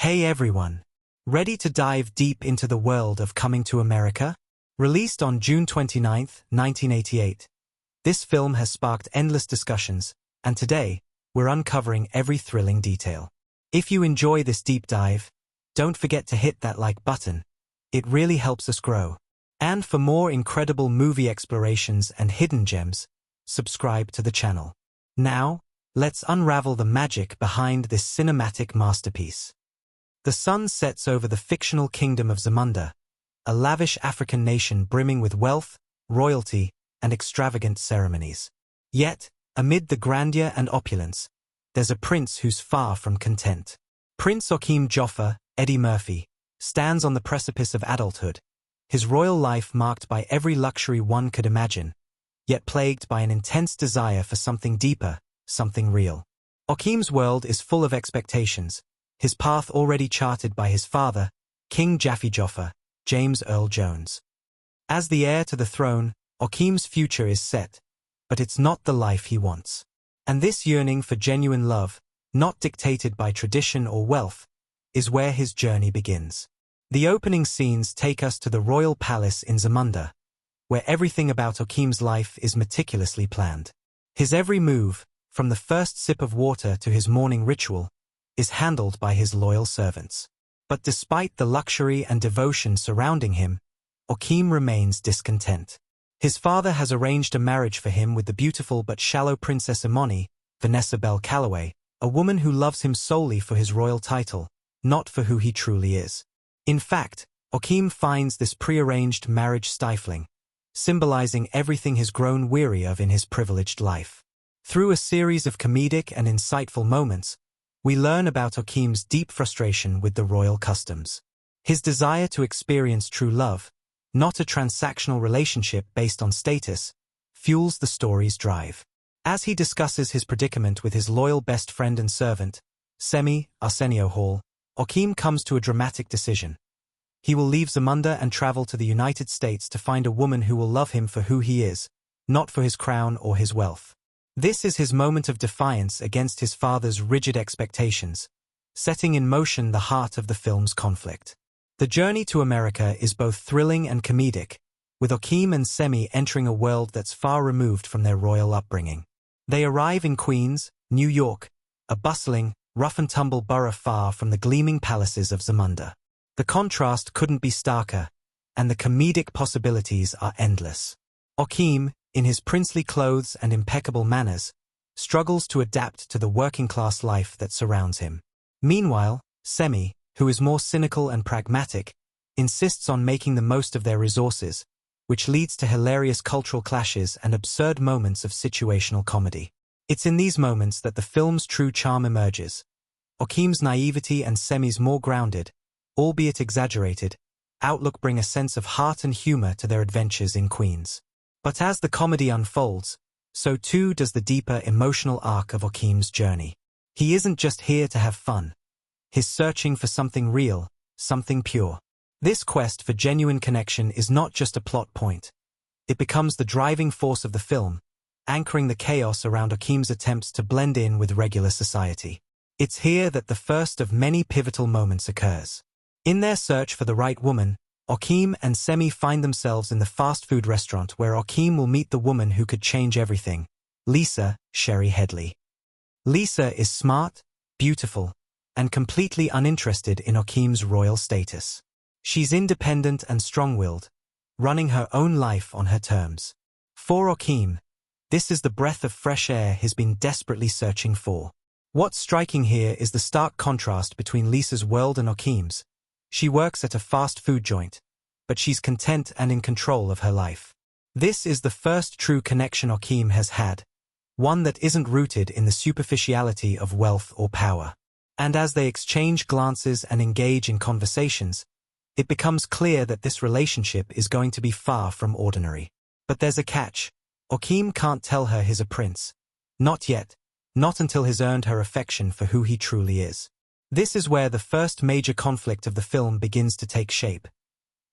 Hey everyone! Ready to dive deep into the world of Coming to America? Released on June 29, 1988. This film has sparked endless discussions, and today, we're uncovering every thrilling detail. If you enjoy this deep dive, don't forget to hit that like button. It really helps us grow. And for more incredible movie explorations and hidden gems, subscribe to the channel. Now, let's unravel the magic behind this cinematic masterpiece. The sun sets over the fictional kingdom of Zamunda, a lavish African nation brimming with wealth, royalty, and extravagant ceremonies. Yet, amid the grandeur and opulence, there's a prince who's far from content. Prince Joachim Joffa, Eddie Murphy, stands on the precipice of adulthood, his royal life marked by every luxury one could imagine, yet plagued by an intense desire for something deeper, something real. Joachim's world is full of expectations, his path already charted by his father, King Jaffe Joffa, James Earl Jones. As the heir to the throne, Joachim's future is set, but it's not the life he wants. And this yearning for genuine love, not dictated by tradition or wealth, is where his journey begins. The opening scenes take us to the royal palace in Zamunda, where everything about Joachim's life is meticulously planned. His every move, from the first sip of water to his morning ritual, is handled by his loyal servants. But despite the luxury and devotion surrounding him, Joachim remains discontent. His father has arranged a marriage for him with the beautiful but shallow Princess Imoni, Vanessa Bell Calloway, a woman who loves him solely for his royal title, not for who he truly is. In fact, Joachim finds this prearranged marriage stifling, symbolizing everything he's grown weary of in his privileged life. Through a series of comedic and insightful moments, we learn about Joachim's deep frustration with the royal customs. His desire to experience true love, not a transactional relationship based on status, fuels the story's drive. As he discusses his predicament with his loyal best friend and servant, Semi Arsenio Hall, Joachim comes to a dramatic decision. He will leave Zamunda and travel to the United States to find a woman who will love him for who he is, not for his crown or his wealth. This is his moment of defiance against his father's rigid expectations, setting in motion the heart of the film's conflict. The journey to America is both thrilling and comedic, with Joachim and Semi entering a world that's far removed from their royal upbringing. They arrive in Queens, New York, a bustling, rough-and-tumble borough far from the gleaming palaces of Zamunda. The contrast couldn't be starker, and the comedic possibilities are endless. Joachim, in his princely clothes and impeccable manners, struggles to adapt to the working-class life that surrounds him. Meanwhile, Semi, who is more cynical and pragmatic, insists on making the most of their resources, which leads to hilarious cultural clashes and absurd moments of situational comedy. It's in these moments that the film's true charm emerges. Joachim's naivety and Semi's more grounded, albeit exaggerated, outlook bring a sense of heart and humor to their adventures in Queens. But as the comedy unfolds, so too does the deeper emotional arc of Joachim's journey. He isn't just here to have fun. He's searching for something real, something pure. This quest for genuine connection is not just a plot point. It becomes the driving force of the film, anchoring the chaos around Joachim's attempts to blend in with regular society. It's here that the first of many pivotal moments occurs. In their search for the right woman, Joachim and Semi find themselves in the fast food restaurant where Joachim will meet the woman who could change everything, Lisa Sherry Headley. Lisa is smart, beautiful, and completely uninterested in Joachim's royal status. She's independent and strong-willed, running her own life on her terms. For Joachim, this is the breath of fresh air he's been desperately searching for. What's striking here is the stark contrast between Lisa's world and Joachim's. She works at a fast food joint, but she's content and in control of her life. This is the first true connection Joachim has had, one that isn't rooted in the superficiality of wealth or power. And as they exchange glances and engage in conversations, it becomes clear that this relationship is going to be far from ordinary. But there's a catch. Joachim can't tell her he's a prince. Not yet, not until he's earned her affection for who he truly is. This is where the first major conflict of the film begins to take shape.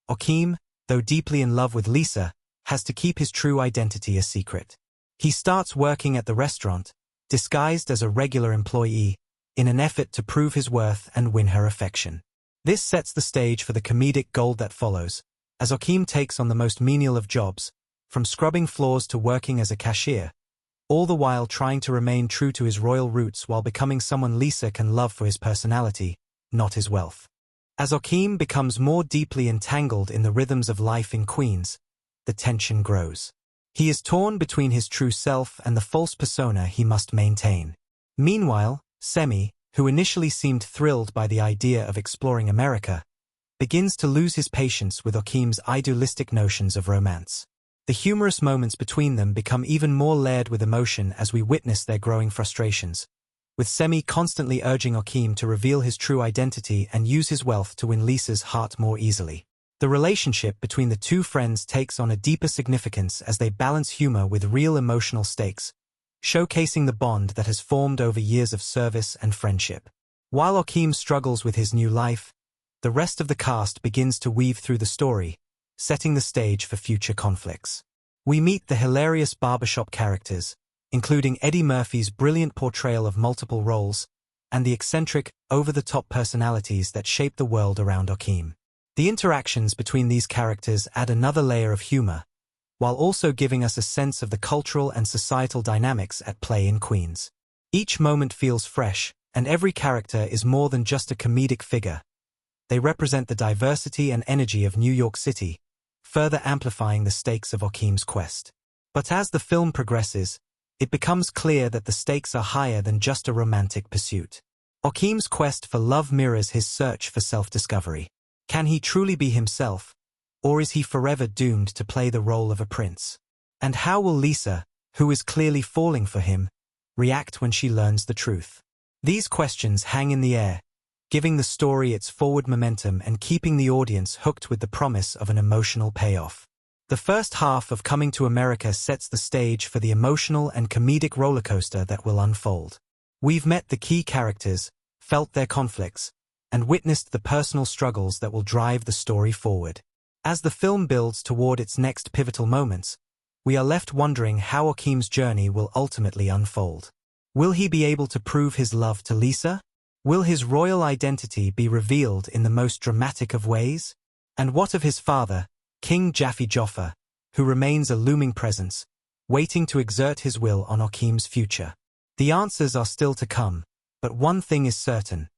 Joachim, though deeply in love with Lisa, has to keep his true identity a secret. He starts working at the restaurant, disguised as a regular employee, in an effort to prove his worth and win her affection. This sets the stage for the comedic gold that follows, as Okim takes on the most menial of jobs, from scrubbing floors to working as a cashier, all the while trying to remain true to his royal roots while becoming someone Lisa can love for his personality, not his wealth. As Okim becomes more deeply entangled in the rhythms of life in Queens, the tension grows. He is torn between his true self and the false persona he must maintain. Meanwhile, Semi, who initially seemed thrilled by the idea of exploring America, begins to lose his patience with Okim's idealistic notions of romance. The humorous moments between them become even more layered with emotion as we witness their growing frustrations, with Semi constantly urging Okim to reveal his true identity and use his wealth to win Lisa's heart more easily. The relationship between the two friends takes on a deeper significance as they balance humor with real emotional stakes, showcasing the bond that has formed over years of service and friendship. While Okim struggles with his new life, the rest of the cast begins to weave through the story, setting the stage for future conflicts. We meet the hilarious barbershop characters, including Eddie Murphy's brilliant portrayal of multiple roles, and the eccentric, over-the-top personalities that shape the world around Okim. The interactions between these characters add another layer of humor, while also giving us a sense of the cultural and societal dynamics at play in Queens. Each moment feels fresh, and every character is more than just a comedic figure. They represent the diversity and energy of New York City, further amplifying the stakes of Okim's quest. But as the film progresses, it becomes clear that the stakes are higher than just a romantic pursuit. Okim's quest for love mirrors his search for self-discovery. Can he truly be himself, or is he forever doomed to play the role of a prince? And how will Lisa, who is clearly falling for him, react when she learns the truth? These questions hang in the air, giving the story its forward momentum and keeping the audience hooked with the promise of an emotional payoff. The first half of Coming to America sets the stage for the emotional and comedic rollercoaster that will unfold. We've met the key characters, felt their conflicts, and witnessed the personal struggles that will drive the story forward. As the film builds toward its next pivotal moments, we are left wondering how Okim's journey will ultimately unfold. Will he be able to prove his love to Lisa? Will his royal identity be revealed in the most dramatic of ways? And what of his father, King Jaffe Joffer, who remains a looming presence, waiting to exert his will on Okim's future? The answers are still to come, but one thing is certain: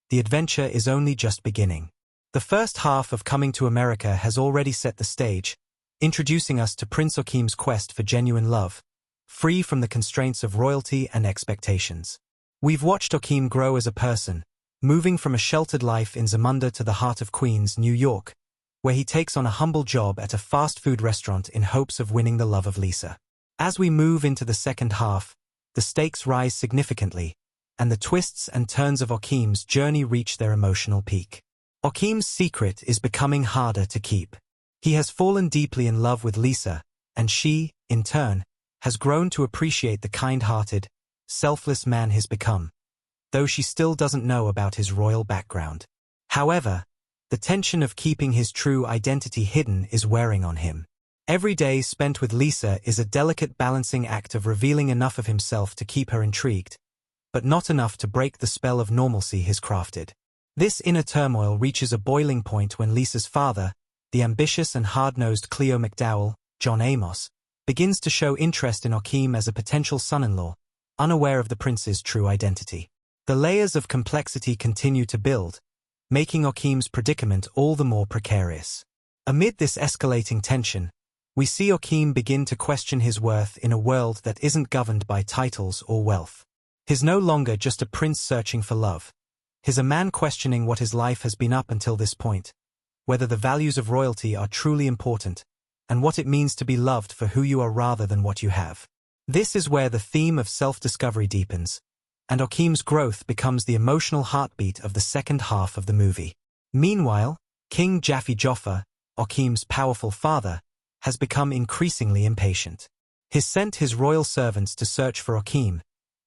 the adventure is only just beginning. The first half of Coming to America has already set the stage, introducing us to Prince Okim's quest for genuine love, free from the constraints of royalty and expectations. We've watched Okim grow as a person, moving from a sheltered life in Zamunda to the heart of Queens, New York, where he takes on a humble job at a fast food restaurant in hopes of winning the love of Lisa. As we move into the second half, the stakes rise significantly, and the twists and turns of Okim's journey reach their emotional peak. Okim's secret is becoming harder to keep. He has fallen deeply in love with Lisa, and she, in turn, has grown to appreciate the kind-hearted, selfless man he's become, though she still doesn't know about his royal background. However, the tension of keeping his true identity hidden is wearing on him. Every day spent with Lisa is a delicate balancing act of revealing enough of himself to keep her intrigued, but not enough to break the spell of normalcy he's crafted. This inner turmoil reaches a boiling point when Lisa's father, the ambitious and hard-nosed Cleo McDowell, John Amos, begins to show interest in Okim as a potential son-in-law, unaware of the prince's true identity. The layers of complexity continue to build, making Okim's predicament all the more precarious. Amid this escalating tension, we see Okim begin to question his worth in a world that isn't governed by titles or wealth. He's no longer just a prince searching for love. He's a man questioning what his life has been up until this point, whether the values of royalty are truly important, and what it means to be loved for who you are rather than what you have. This is where the theme of self-discovery deepens, and Okim's growth becomes the emotional heartbeat of the second half of the movie. Meanwhile, King Jaffe Joffer, Okim's powerful father, has become increasingly impatient. He's sent his royal servants to search for Okim,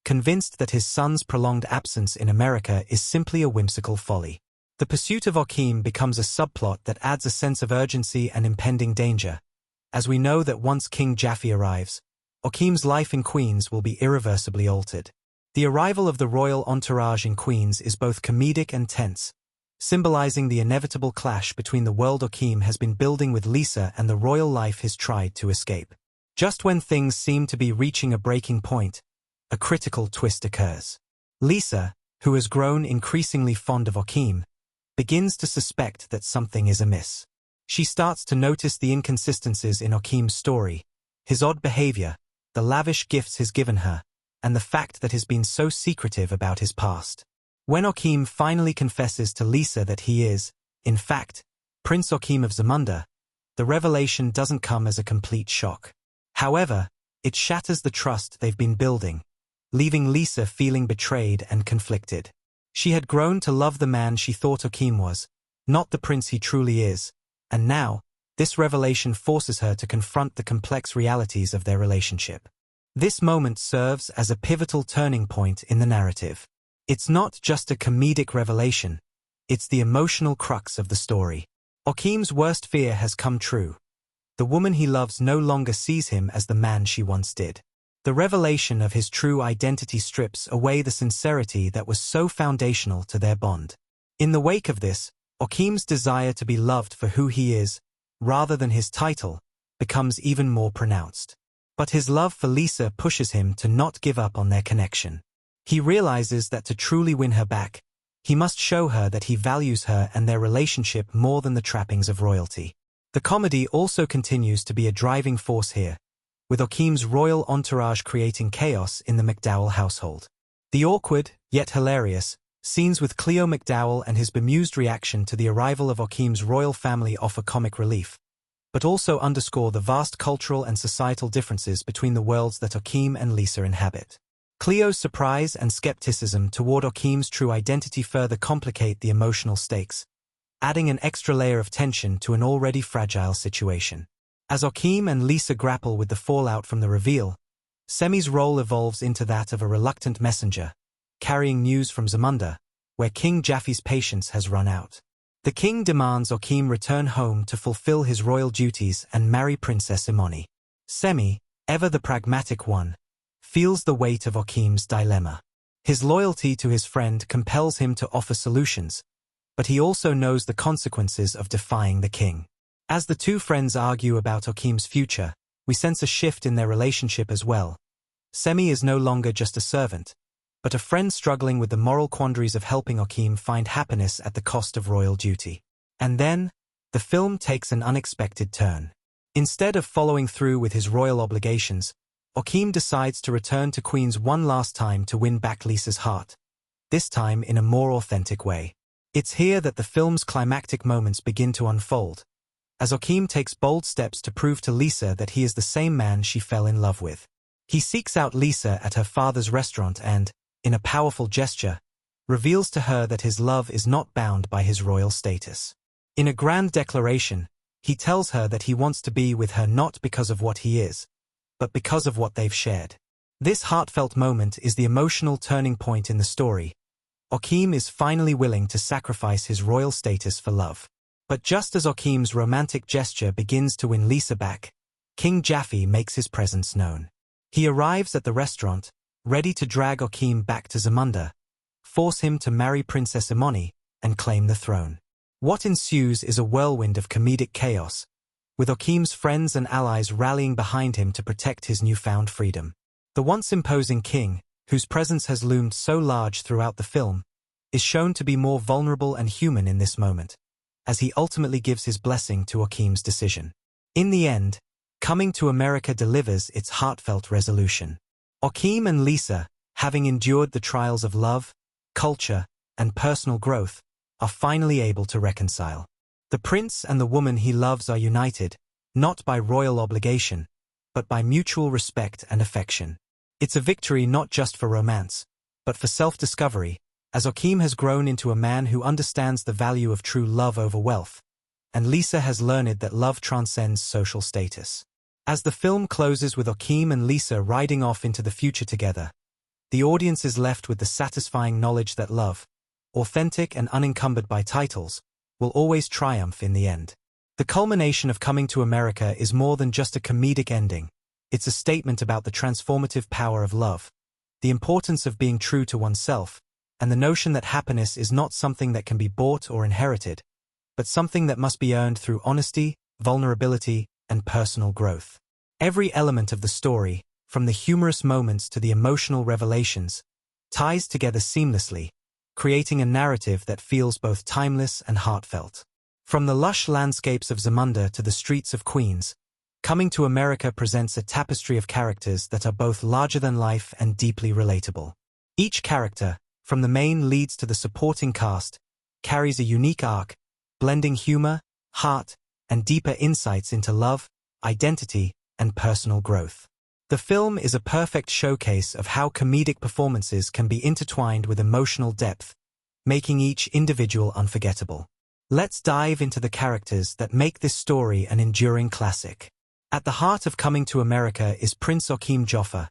convinced that his son's prolonged absence in America is simply a whimsical folly. The pursuit of Okim becomes a subplot that adds a sense of urgency and impending danger, as we know that once King Jaffe arrives, Okim's life in Queens will be irreversibly altered. The arrival of the royal entourage in Queens is both comedic and tense, symbolizing the inevitable clash between the world Akeem has been building with Lisa and the royal life he's tried to escape. Just when things seem to be reaching a breaking point, a critical twist occurs. Lisa, who has grown increasingly fond of Akeem, begins to suspect that something is amiss. She starts to notice the inconsistencies in Akeem's story, his odd behavior, the lavish gifts he's given her, and the fact that he's been so secretive about his past. When Akeem finally confesses to Lisa that he is, in fact, Prince Akeem of Zamunda, the revelation doesn't come as a complete shock. However, it shatters the trust they've been building, leaving Lisa feeling betrayed and conflicted. She had grown to love the man she thought Akeem was, not the prince he truly is, and now, this revelation forces her to confront the complex realities of their relationship. This moment serves as a pivotal turning point in the narrative. It's not just a comedic revelation, it's the emotional crux of the story. Akeem's worst fear has come true. The woman he loves no longer sees him as the man she once did. The revelation of his true identity strips away the sincerity that was so foundational to their bond. In the wake of this, Akeem's desire to be loved for who he is, rather than his title, becomes even more pronounced. But his love for Lisa pushes him to not give up on their connection. He realizes that to truly win her back, he must show her that he values her and their relationship more than the trappings of royalty. The comedy also continues to be a driving force here, with Akeem's royal entourage creating chaos in the McDowell household. The awkward, yet hilarious, scenes with Cleo McDowell and his bemused reaction to the arrival of Akeem's royal family offer comic relief, but also underscore the vast cultural and societal differences between the worlds that Akeem and Lisa inhabit. Cleo's surprise and skepticism toward Akeem's true identity further complicate the emotional stakes, adding an extra layer of tension to an already fragile situation. As Akeem and Lisa grapple with the fallout from the reveal, Semi's role evolves into that of a reluctant messenger, carrying news from Zamunda, where King Jaffe's patience has run out. The king demands Akeem return home to fulfill his royal duties and marry Princess Imani. Semi, ever the pragmatic one, feels the weight of Akeem's dilemma. His loyalty to his friend compels him to offer solutions, but he also knows the consequences of defying the king. As the two friends argue about Akeem's future, we sense a shift in their relationship as well. Semi is no longer just a servant, but a friend struggling with the moral quandaries of helping Akeem find happiness at the cost of royal duty. And then, the film takes an unexpected turn. Instead of following through with his royal obligations, Akeem decides to return to Queens one last time to win back Lisa's heart, this time in a more authentic way. It's here that the film's climactic moments begin to unfold, as Akeem takes bold steps to prove to Lisa that he is the same man she fell in love with. He seeks out Lisa at her father's restaurant and, in a powerful gesture, reveals to her that his love is not bound by his royal status. In a grand declaration, he tells her that he wants to be with her not because of what he is, but because of what they've shared. This heartfelt moment is the emotional turning point in the story. Akeem is finally willing to sacrifice his royal status for love. But just as Akeem's romantic gesture begins to win Lisa back, King Jaffe makes his presence known. He arrives at the restaurant, ready to drag Akeem back to Zamunda, force him to marry Princess Imani, and claim the throne. What ensues is a whirlwind of comedic chaos, with Akeem's friends and allies rallying behind him to protect his newfound freedom. The once imposing king, whose presence has loomed so large throughout the film, is shown to be more vulnerable and human in this moment, as he ultimately gives his blessing to Akeem's decision. In the end, Coming to America delivers its heartfelt resolution. Akeem and Lisa, having endured the trials of love, culture, and personal growth, are finally able to reconcile. The prince and the woman he loves are united, not by royal obligation, but by mutual respect and affection. It's a victory not just for romance, but for self-discovery, as Akeem has grown into a man who understands the value of true love over wealth, and Lisa has learned that love transcends social status. As the film closes with Akeem and Lisa riding off into the future together, the audience is left with the satisfying knowledge that love, authentic and unencumbered by titles, will always triumph in the end. The culmination of Coming to America is more than just a comedic ending. It's a statement about the transformative power of love, the importance of being true to oneself, and the notion that happiness is not something that can be bought or inherited, but something that must be earned through honesty, vulnerability, and personal growth. Every element of the story, from the humorous moments to the emotional revelations, ties together seamlessly, creating a narrative that feels both timeless and heartfelt. From the lush landscapes of Zamunda to the streets of Queens, Coming to America presents a tapestry of characters that are both larger than life and deeply relatable. Each character, from the main leads to the supporting cast, carries a unique arc, blending humor, heart, and deeper insights into love, identity, and personal growth. The film is a perfect showcase of how comedic performances can be intertwined with emotional depth, making each individual unforgettable. Let's dive into the characters that make this story an enduring classic. At the heart of Coming to America is Prince Akeem Joffa,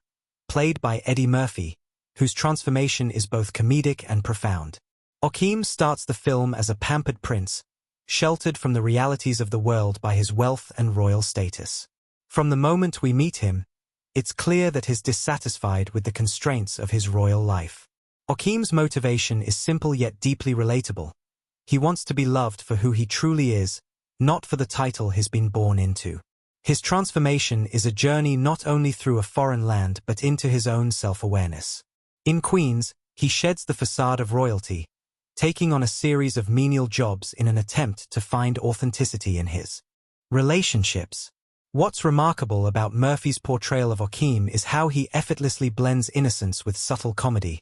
played by Eddie Murphy, whose transformation is both comedic and profound. Akeem starts the film as a pampered prince, sheltered from the realities of the world by his wealth and royal status. From the moment we meet him, it's clear that he's dissatisfied with the constraints of his royal life. Akeem's motivation is simple yet deeply relatable. He wants to be loved for who he truly is, not for the title he's been born into. His transformation is a journey not only through a foreign land but into his own self-awareness. In Queens, he sheds the facade of royalty, taking on a series of menial jobs in an attempt to find authenticity in his relationships. What's remarkable about Murphy's portrayal of Akeem is how he effortlessly blends innocence with subtle comedy,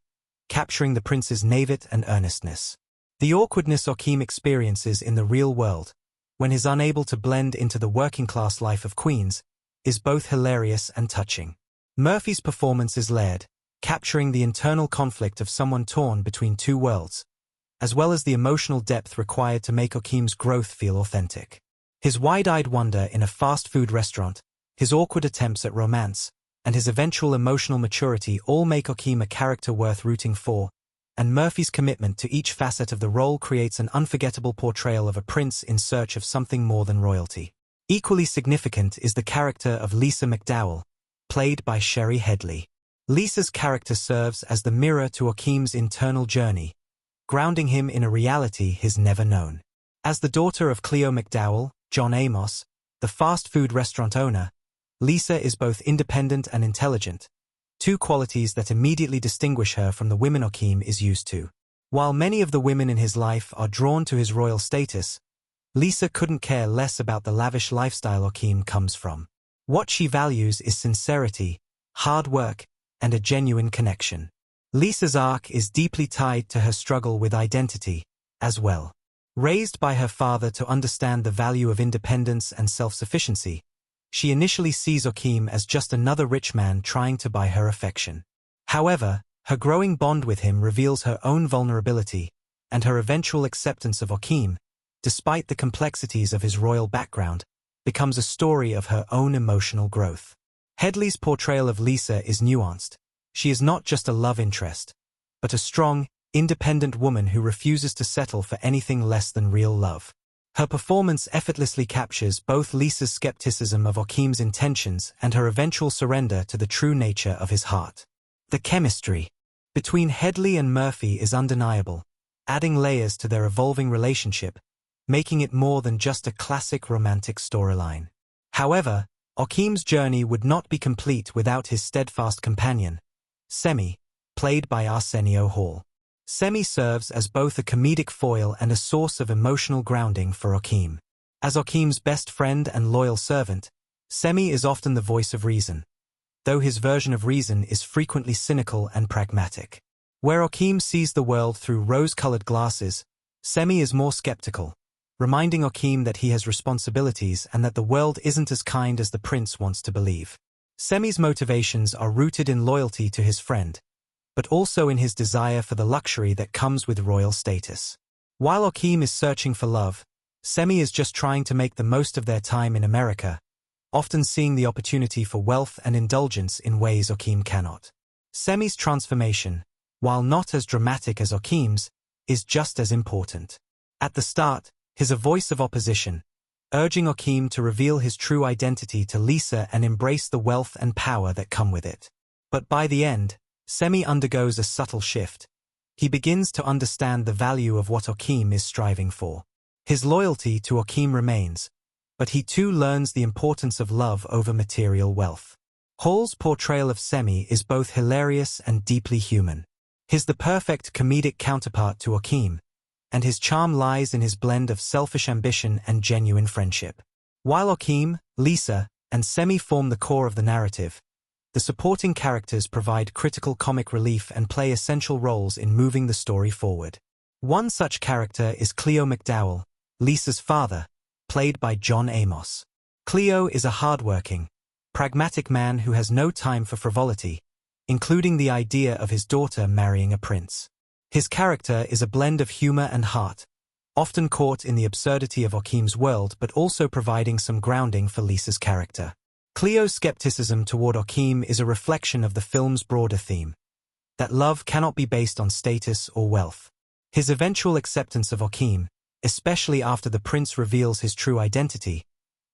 capturing the prince's naivete and earnestness. The awkwardness Akeem experiences in the real world, when he's unable to blend into the working-class life of Queens, is both hilarious and touching. Murphy's performance is layered, capturing the internal conflict of someone torn between two worlds, as well as the emotional depth required to make Akeem's growth feel authentic. His wide-eyed wonder in a fast food restaurant, his awkward attempts at romance, and his eventual emotional maturity all make Akeem a character worth rooting for, and Murphy's commitment to each facet of the role creates an unforgettable portrayal of a prince in search of something more than royalty. Equally significant is the character of Lisa McDowell, played by Sherry Headley. Lisa's character serves as the mirror to Akeem's internal journey, grounding him in a reality he's never known. As the daughter of Cleo McDowell, John Amos, the fast food restaurant owner, Lisa is both independent and intelligent, two qualities that immediately distinguish her from the women Akeem is used to. While many of the women in his life are drawn to his royal status, Lisa couldn't care less about the lavish lifestyle Akeem comes from. What she values is sincerity, hard work, and a genuine connection. Lisa's arc is deeply tied to her struggle with identity, as well. Raised by her father to understand the value of independence and self-sufficiency, she initially sees Akeem as just another rich man trying to buy her affection. However, her growing bond with him reveals her own vulnerability, and her eventual acceptance of Akeem, despite the complexities of his royal background, becomes a story of her own emotional growth. Headley's portrayal of Lisa is nuanced. She is not just a love interest, but a strong, independent woman who refuses to settle for anything less than real love. Her performance effortlessly captures both Lisa's skepticism of Akeem's intentions and her eventual surrender to the true nature of his heart. The chemistry between Headley and Murphy is undeniable, adding layers to their evolving relationship, making it more than just a classic romantic storyline. However, Akeem's journey would not be complete without his steadfast companion, Semi, played by Arsenio Hall. Semi serves as both a comedic foil and a source of emotional grounding for Akeem. As Akeem's best friend and loyal servant, Semi is often the voice of reason, though his version of reason is frequently cynical and pragmatic. Where Akeem sees the world through rose-colored glasses, Semi is more skeptical, reminding Akeem that he has responsibilities and that the world isn't as kind as the prince wants to believe. Semi's motivations are rooted in loyalty to his friend, but also in his desire for the luxury that comes with royal status. While Akeem is searching for love, Semi is just trying to make the most of their time in America, often seeing the opportunity for wealth and indulgence in ways Akeem cannot. Semi's transformation, while not as dramatic as Akeem's, is just as important. At the start, he's a voice of opposition, urging Akeem to reveal his true identity to Lisa and embrace the wealth and power that come with it. But by the end, Semi undergoes a subtle shift. He begins to understand the value of what Okim is striving for. His loyalty to Okim remains, but he too learns the importance of love over material wealth. Hall's portrayal of Semi is both hilarious and deeply human. He's the perfect comedic counterpart to Okim, and his charm lies in his blend of selfish ambition and genuine friendship. While Okim, Lisa, and Semi form the core of the narrative, the supporting characters provide critical comic relief and play essential roles in moving the story forward. One such character is Cleo McDowell, Lisa's father, played by John Amos. Cleo is a hardworking, pragmatic man who has no time for frivolity, including the idea of his daughter marrying a prince. His character is a blend of humor and heart, often caught in the absurdity of Okim's world but also providing some grounding for Lisa's character. Cleo's skepticism toward Okim is a reflection of the film's broader theme, that love cannot be based on status or wealth. His eventual acceptance of Okim, especially after the prince reveals his true identity,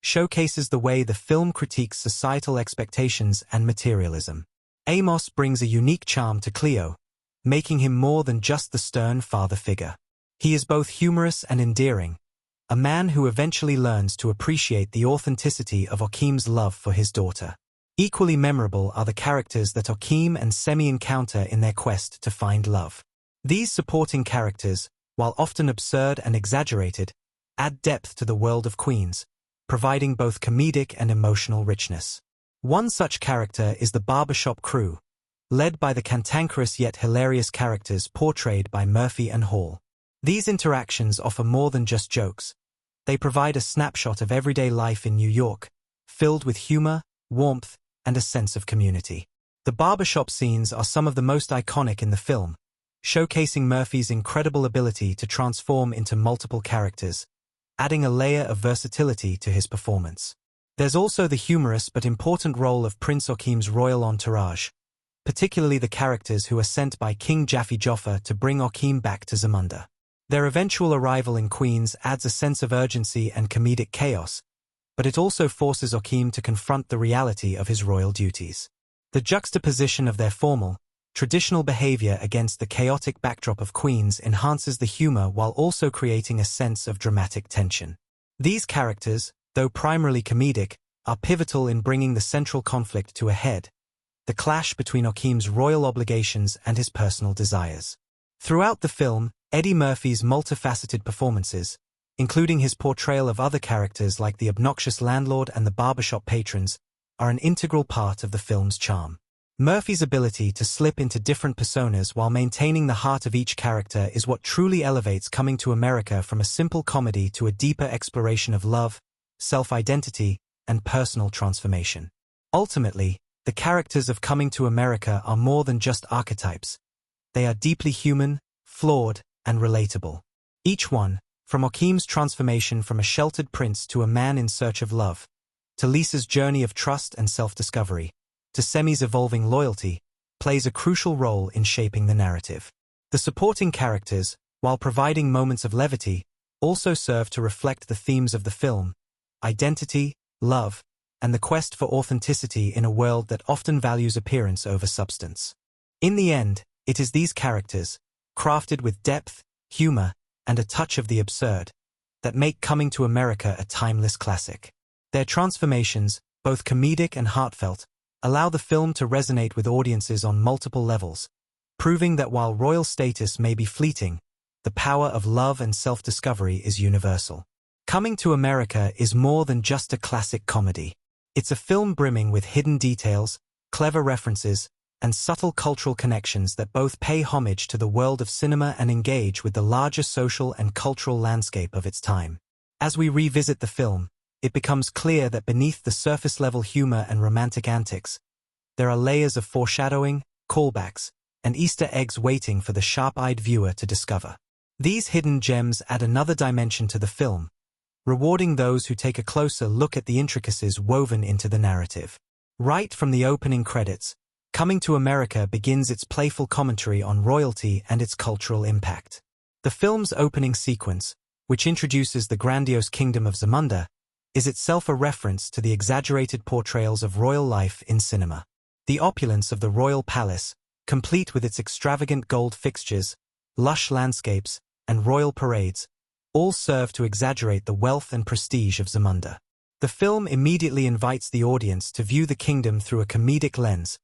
showcases the way the film critiques societal expectations and materialism. Amos brings a unique charm to Cleo, making him more than just the stern father figure. He is both humorous and endearing, a man who eventually learns to appreciate the authenticity of Okim's love for his daughter. Equally memorable are the characters that Okim and Semi encounter in their quest to find love. These supporting characters, while often absurd and exaggerated, add depth to the world of Queens, providing both comedic and emotional richness. One such character is the barbershop crew, led by the cantankerous yet hilarious characters portrayed by Murphy and Hall. These interactions offer more than just jokes. They provide a snapshot of everyday life in New York, filled with humor, warmth, and a sense of community. The barbershop scenes are some of the most iconic in the film, showcasing Murphy's incredible ability to transform into multiple characters, adding a layer of versatility to his performance. There's also the humorous but important role of Prince Okim's royal entourage, particularly the characters who are sent by King Jaffe Joffer to bring Okim back to Zamunda. Their eventual arrival in Queens adds a sense of urgency and comedic chaos, but it also forces Okim to confront the reality of his royal duties. The juxtaposition of their formal, traditional behavior against the chaotic backdrop of Queens enhances the humor while also creating a sense of dramatic tension. These characters, though primarily comedic, are pivotal in bringing the central conflict to a head, the clash between Okim's royal obligations and his personal desires. Throughout the film, Eddie Murphy's multifaceted performances, including his portrayal of other characters like the obnoxious landlord and the barbershop patrons, are an integral part of the film's charm. Murphy's ability to slip into different personas while maintaining the heart of each character is what truly elevates Coming to America from a simple comedy to a deeper exploration of love, self-identity, and personal transformation. Ultimately, the characters of Coming to America are more than just archetypes. They are deeply human, flawed, and relatable. Each one, from Okim's transformation from a sheltered prince to a man in search of love, to Lisa's journey of trust and self-discovery, to Semi's evolving loyalty, plays a crucial role in shaping the narrative. The supporting characters, while providing moments of levity, also serve to reflect the themes of the film: identity, love, and the quest for authenticity in a world that often values appearance over substance. In the end, it is these characters, crafted with depth, humor, and a touch of the absurd, that make Coming to America a timeless classic. Their transformations, both comedic and heartfelt, allow the film to resonate with audiences on multiple levels, proving that while royal status may be fleeting, the power of love and self-discovery is universal. Coming to America is more than just a classic comedy. It's a film brimming with hidden details, clever references, and subtle cultural connections that both pay homage to the world of cinema and engage with the larger social and cultural landscape of its time. As we revisit the film, it becomes clear that beneath the surface-level humor and romantic antics, there are layers of foreshadowing, callbacks, and Easter eggs waiting for the sharp-eyed viewer to discover. These hidden gems add another dimension to the film, rewarding those who take a closer look at the intricacies woven into the narrative. Right from the opening credits, Coming to America begins its playful commentary on royalty and its cultural impact. The film's opening sequence, which introduces the grandiose kingdom of Zamunda, is itself a reference to the exaggerated portrayals of royal life in cinema. The opulence of the royal palace, complete with its extravagant gold fixtures, lush landscapes, and royal parades, all serve to exaggerate the wealth and prestige of Zamunda. The film immediately invites the audience to view the kingdom through a comedic lens,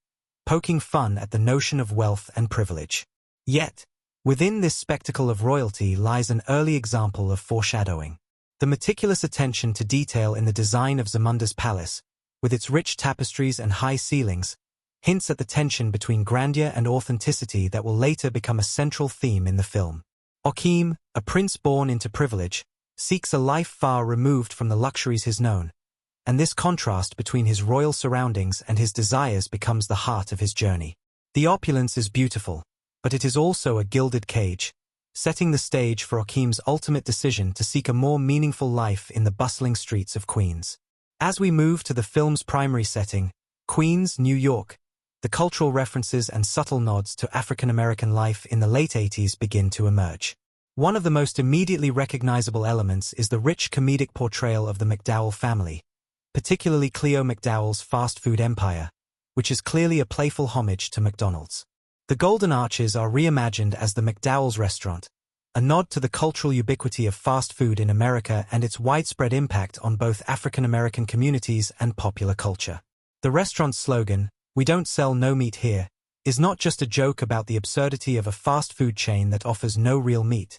poking fun at the notion of wealth and privilege. Yet, within this spectacle of royalty lies an early example of foreshadowing. The meticulous attention to detail in the design of Zamunda's palace, with its rich tapestries and high ceilings, hints at the tension between grandeur and authenticity that will later become a central theme in the film. Okim, a prince born into privilege, seeks a life far removed from the luxuries he's known, and this contrast between his royal surroundings and his desires becomes the heart of his journey. The opulence is beautiful, but it is also a gilded cage, setting the stage for Okim's ultimate decision to seek a more meaningful life in the bustling streets of Queens. As we move to the film's primary setting, Queens, New York, the cultural references and subtle nods to African-American life in the late 80s begin to emerge. One of the most immediately recognizable elements is the rich comedic portrayal of the McDowell family, particularly Cleo McDowell's fast food empire, which is clearly a playful homage to McDonald's. The Golden Arches are reimagined as the McDowell's restaurant, a nod to the cultural ubiquity of fast food in America and its widespread impact on both African-American communities and popular culture. The restaurant's slogan, "We don't sell no meat here," is not just a joke about the absurdity of a fast food chain that offers no real meat,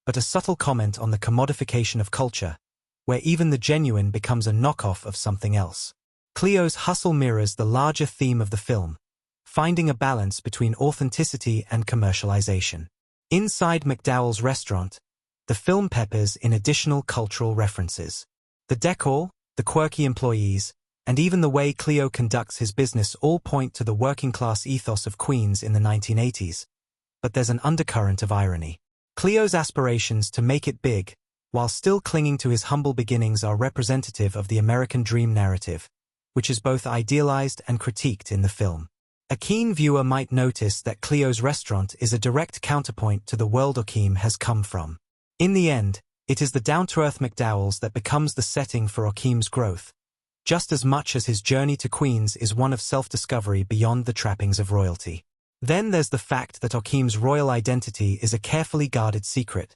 but a subtle comment on the commodification of culture, where even the genuine becomes a knockoff of something else. Cleo's hustle mirrors the larger theme of the film, finding a balance between authenticity and commercialization. Inside McDowell's restaurant, the film peppers in additional cultural references. The decor, the quirky employees, and even the way Cleo conducts his business all point to the working-class ethos of Queens in the 1980s. But there's an undercurrent of irony. Cleo's aspirations to make it big, while still clinging to his humble beginnings, are representative of the American dream narrative, which is both idealized and critiqued in the film. A keen viewer might notice that Cleo's restaurant is a direct counterpoint to the world Okim has come from. In the end, it is the down-to-earth McDowell's that becomes the setting for Okim's growth, just as much as his journey to Queens is one of self-discovery beyond the trappings of royalty. Then there's the fact that Okim's royal identity is a carefully guarded secret,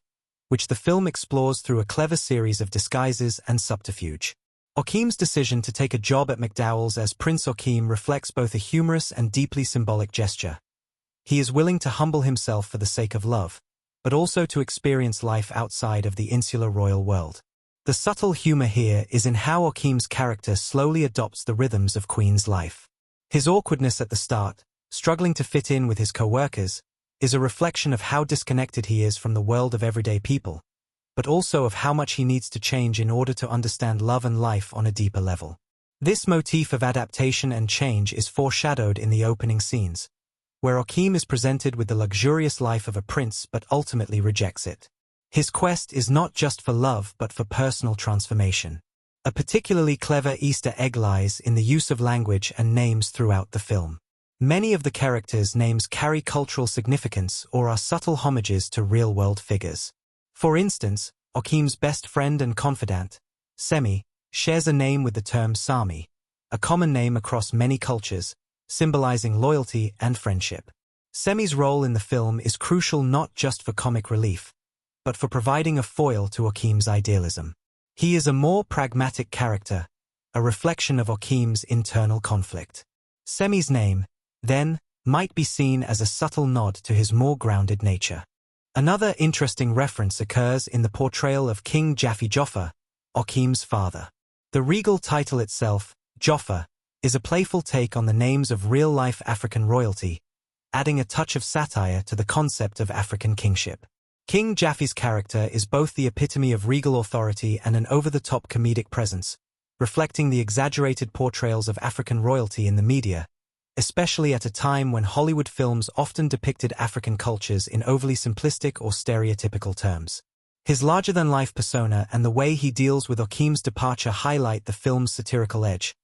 which the film explores through a clever series of disguises and subterfuge. Okim's decision to take a job at McDowell's as Prince Okim reflects both a humorous and deeply symbolic gesture. He is willing to humble himself for the sake of love, but also to experience life outside of the insular royal world. The subtle humor here is in how Okim's character slowly adopts the rhythms of Queen's life. His awkwardness at the start, struggling to fit in with his co-workers, is a reflection of how disconnected he is from the world of everyday people, but also of how much he needs to change in order to understand love and life on a deeper level. This motif of adaptation and change is foreshadowed in the opening scenes, where Okim is presented with the luxurious life of a prince but ultimately rejects it. His quest is not just for love but for personal transformation. A particularly clever Easter egg lies in the use of language and names throughout the film. Many of the characters' names carry cultural significance or are subtle homages to real-world figures. For instance, Okim's best friend and confidant, Semi, shares a name with the term Sami, a common name across many cultures, symbolizing loyalty and friendship. Semi's role in the film is crucial not just for comic relief, but for providing a foil to Okim's idealism. He is a more pragmatic character, a reflection of Okim's internal conflict. Semi's name, then, might be seen as a subtle nod to his more grounded nature. Another interesting reference occurs in the portrayal of King Jaffe Joffer, Okim's father. The regal title itself, Joffer, is a playful take on the names of real-life African royalty, adding a touch of satire to the concept of African kingship. King Jaffe's character is both the epitome of regal authority and an over-the-top comedic presence, reflecting the exaggerated portrayals of African royalty in the media, especially at a time when Hollywood films often depicted African cultures in overly simplistic or stereotypical terms. His larger-than-life persona and the way he deals with Okim's departure highlight the film's satirical edge,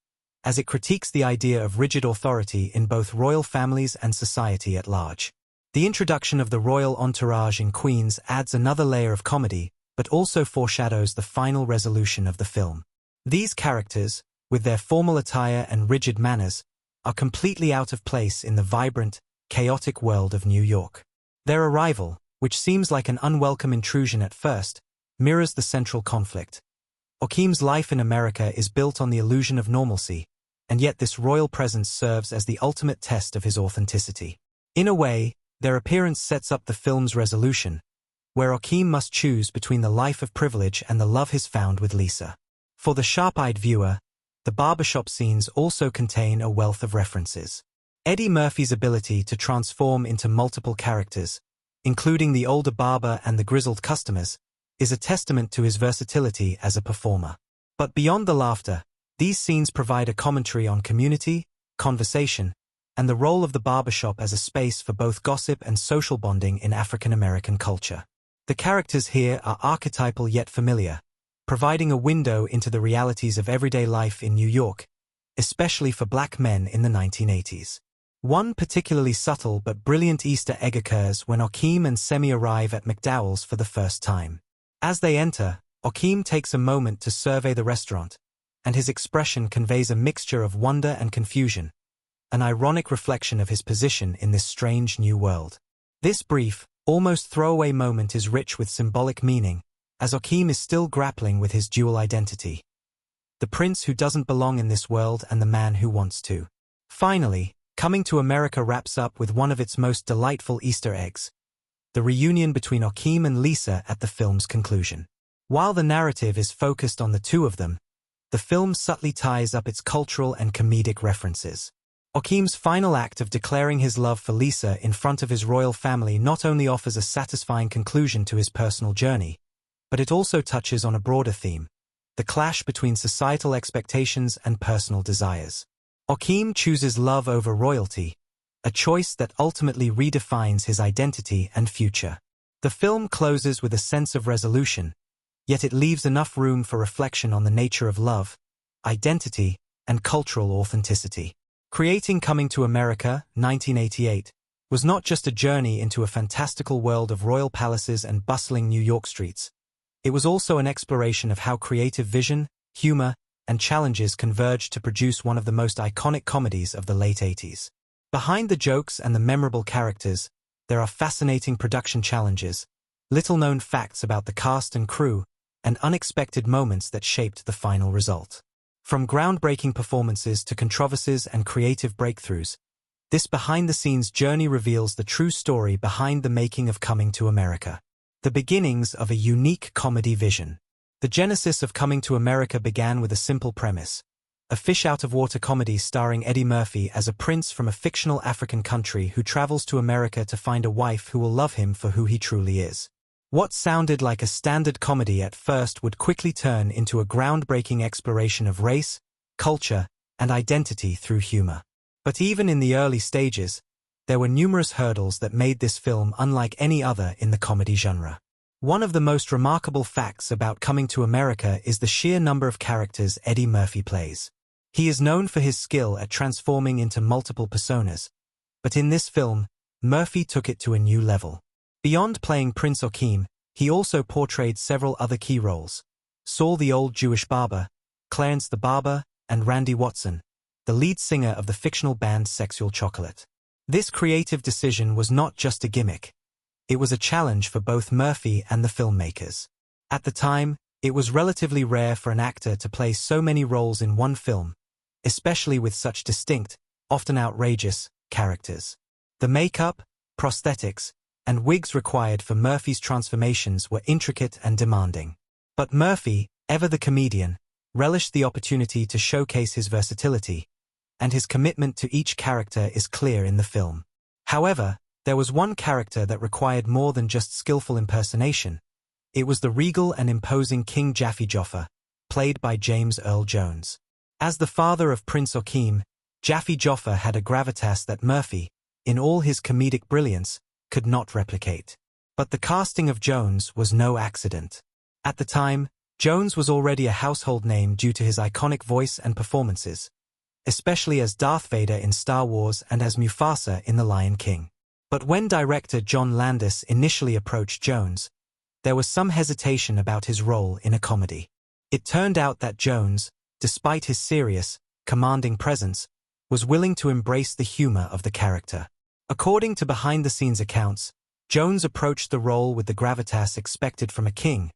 as it critiques the idea of rigid authority in both royal families and society at large. The introduction of the royal entourage in Queens adds another layer of comedy, but also foreshadows the final resolution of the film. These characters, with their formal attire and rigid manners, are completely out of place in the vibrant, chaotic world of New York. Their arrival, which seems like an unwelcome intrusion at first, mirrors the central conflict. Akeem's life in America is built on the illusion of normalcy, and yet this royal presence serves as the ultimate test of his authenticity. In a way, their appearance sets up the film's resolution, where Akeem must choose between the life of privilege and the love he's found with Lisa. For the sharp-eyed viewer, the barbershop scenes also contain a wealth of references. Eddie Murphy's ability to transform into multiple characters, including the older barber and the grizzled customers, is a testament to his versatility as a performer. But beyond the laughter, these scenes provide a commentary on community, conversation, and the role of the barbershop as a space for both gossip and social bonding in African American culture. The characters here are archetypal yet familiar, providing a window into the realities of everyday life in New York, especially for black men in the 1980s. One particularly subtle but brilliant Easter egg occurs when Akeem and Semi arrive at McDowell's for the first time. As they enter, Akeem takes a moment to survey the restaurant, and his expression conveys a mixture of wonder and confusion, an ironic reflection of his position in this strange new world. This brief, almost throwaway moment is rich with symbolic meaning, as Akeem is still grappling with his dual identity: the prince who doesn't belong in this world and the man who wants to. Finally, Coming to America wraps up with one of its most delightful Easter eggs: the reunion between Akeem and Lisa at the film's conclusion. While the narrative is focused on the two of them, the film subtly ties up its cultural and comedic references. Akeem's final act of declaring his love for Lisa in front of his royal family not only offers a satisfying conclusion to his personal journey, but it also touches on a broader theme: the clash between societal expectations and personal desires. Akeem chooses love over royalty, a choice that ultimately redefines his identity and future. The film closes with a sense of resolution, yet it leaves enough room for reflection on the nature of love, identity, and cultural authenticity. Creating Coming to America, 1988, was not just a journey into a fantastical world of royal palaces and bustling New York streets. It was also an exploration of how creative vision, humor, and challenges converged to produce one of the most iconic comedies of the late 80s. Behind the jokes and the memorable characters, there are fascinating production challenges, little-known facts about the cast and crew, and unexpected moments that shaped the final result. From groundbreaking performances to controversies and creative breakthroughs, this behind-the-scenes journey reveals the true story behind the making of Coming to America. The beginnings of a unique comedy vision. The genesis of Coming to America began with a simple premise: a fish-out-of-water comedy starring Eddie Murphy as a prince from a fictional African country who travels to America to find a wife who will love him for who he truly is. What sounded like a standard comedy at first would quickly turn into a groundbreaking exploration of race, culture, and identity through humor. But even in the early stages, there were numerous hurdles that made this film unlike any other in the comedy genre. One of the most remarkable facts about Coming to America is the sheer number of characters Eddie Murphy plays. He is known for his skill at transforming into multiple personas, but in this film, Murphy took it to a new level. Beyond playing Prince Akeem, he also portrayed several other key roles: Saul the Old Jewish Barber, Clarence the Barber, and Randy Watson, the lead singer of the fictional band Sexual Chocolate. This creative decision was not just a gimmick. It was a challenge for both Murphy and the filmmakers. At the time, it was relatively rare for an actor to play so many roles in one film, especially with such distinct, often outrageous, characters. The makeup, prosthetics, and wigs required for Murphy's transformations were intricate and demanding. But Murphy, ever the comedian, relished the opportunity to showcase his versatility, and his commitment to each character is clear in the film. However, there was one character that required more than just skillful impersonation. It was the regal and imposing King Jaffe Joffer, played by James Earl Jones. As the father of Prince Akeem, Jaffe Joffer had a gravitas that Murphy, in all his comedic brilliance, could not replicate. But the casting of Jones was no accident. At the time, Jones was already a household name due to his iconic voice and performances, especially as Darth Vader in Star Wars and as Mufasa in The Lion King. But when director John Landis initially approached Jones, there was some hesitation about his role in a comedy. It turned out that Jones, despite his serious, commanding presence, was willing to embrace the humor of the character. According to behind-the-scenes accounts, Jones approached the role with the gravitas expected from a king,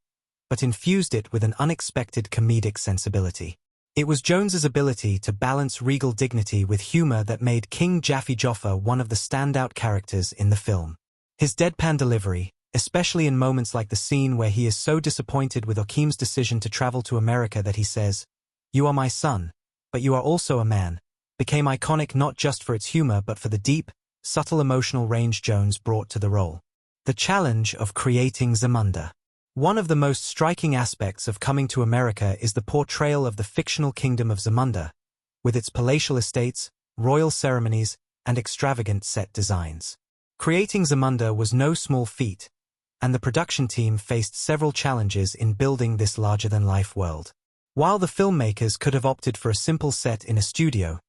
but infused it with an unexpected comedic sensibility. It was Jones's ability to balance regal dignity with humor that made King Jaffe Joffa one of the standout characters in the film. His deadpan delivery, especially in moments like the scene where he is so disappointed with Akeem's decision to travel to America that he says, "You are my son, but you are also a man," became iconic not just for its humor but for the deep, subtle emotional range Jones brought to the role. The challenge of creating Zamunda. One of the most striking aspects of Coming to America is the portrayal of the fictional kingdom of Zamunda, with its palatial estates, royal ceremonies, and extravagant set designs. Creating Zamunda was no small feat, and the production team faced several challenges in building this larger-than-life world. While the filmmakers could have opted for a simple set in a studio,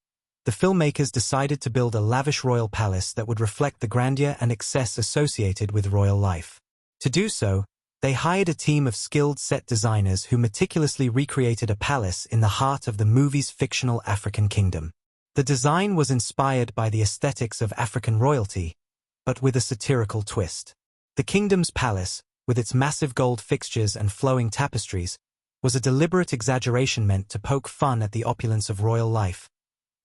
the filmmakers decided to build a lavish royal palace that would reflect the grandeur and excess associated with royal life. To do so, they hired a team of skilled set designers who meticulously recreated a palace in the heart of the movie's fictional African kingdom. The design was inspired by the aesthetics of African royalty, but with a satirical twist. The kingdom's palace, with its massive gold fixtures and flowing tapestries, was a deliberate exaggeration meant to poke fun at the opulence of royal life,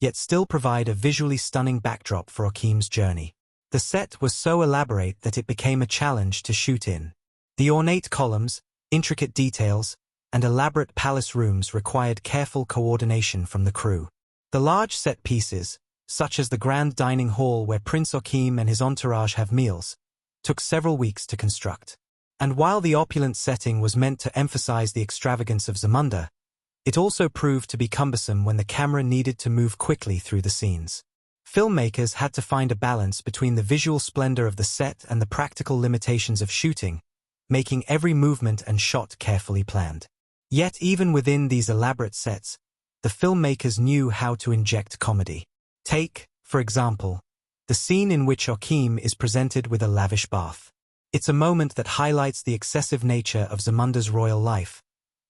yet still provide a visually stunning backdrop for Akeem's journey. The set was so elaborate that it became a challenge to shoot in. The ornate columns, intricate details, and elaborate palace rooms required careful coordination from the crew. The large set pieces, such as the grand dining hall where Prince Akeem and his entourage have meals, took several weeks to construct. And while the opulent setting was meant to emphasize the extravagance of Zamunda, it also proved to be cumbersome when the camera needed to move quickly through the scenes. Filmmakers had to find a balance between the visual splendor of the set and the practical limitations of shooting, making every movement and shot carefully planned. Yet even within these elaborate sets, the filmmakers knew how to inject comedy. Take, for example, the scene in which Akeem is presented with a lavish bath. It's a moment that highlights the excessive nature of Zamunda's royal life,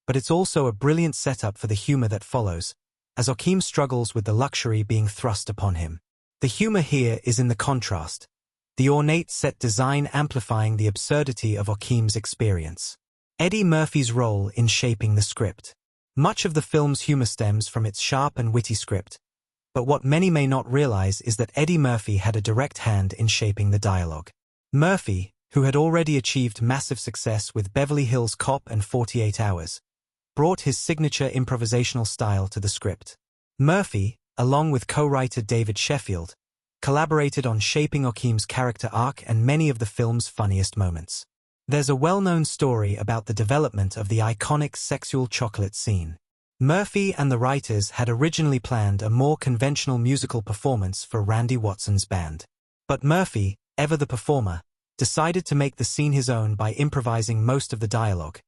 but it's also a brilliant setup for the humor that follows, as Akeem struggles with the luxury being thrust upon him. The humor here is in the contrast, the ornate set design amplifying the absurdity of Akeem's experience. Eddie Murphy's role in shaping the script. Much of the film's humor stems from its sharp and witty script, but what many may not realize is that Eddie Murphy had a direct hand in shaping the dialogue. Murphy, who had already achieved massive success with Beverly Hills Cop and 48 Hours, brought his signature improvisational style to the script. Murphy, along with co-writer David Sheffield, collaborated on shaping Akeem's character arc and many of the film's funniest moments. There's a well-known story about the development of the iconic sexual chocolate scene. Murphy and the writers had originally planned a more conventional musical performance for Randy Watson's band. But Murphy, ever the performer, decided to make the scene his own by improvising most of the dialogue,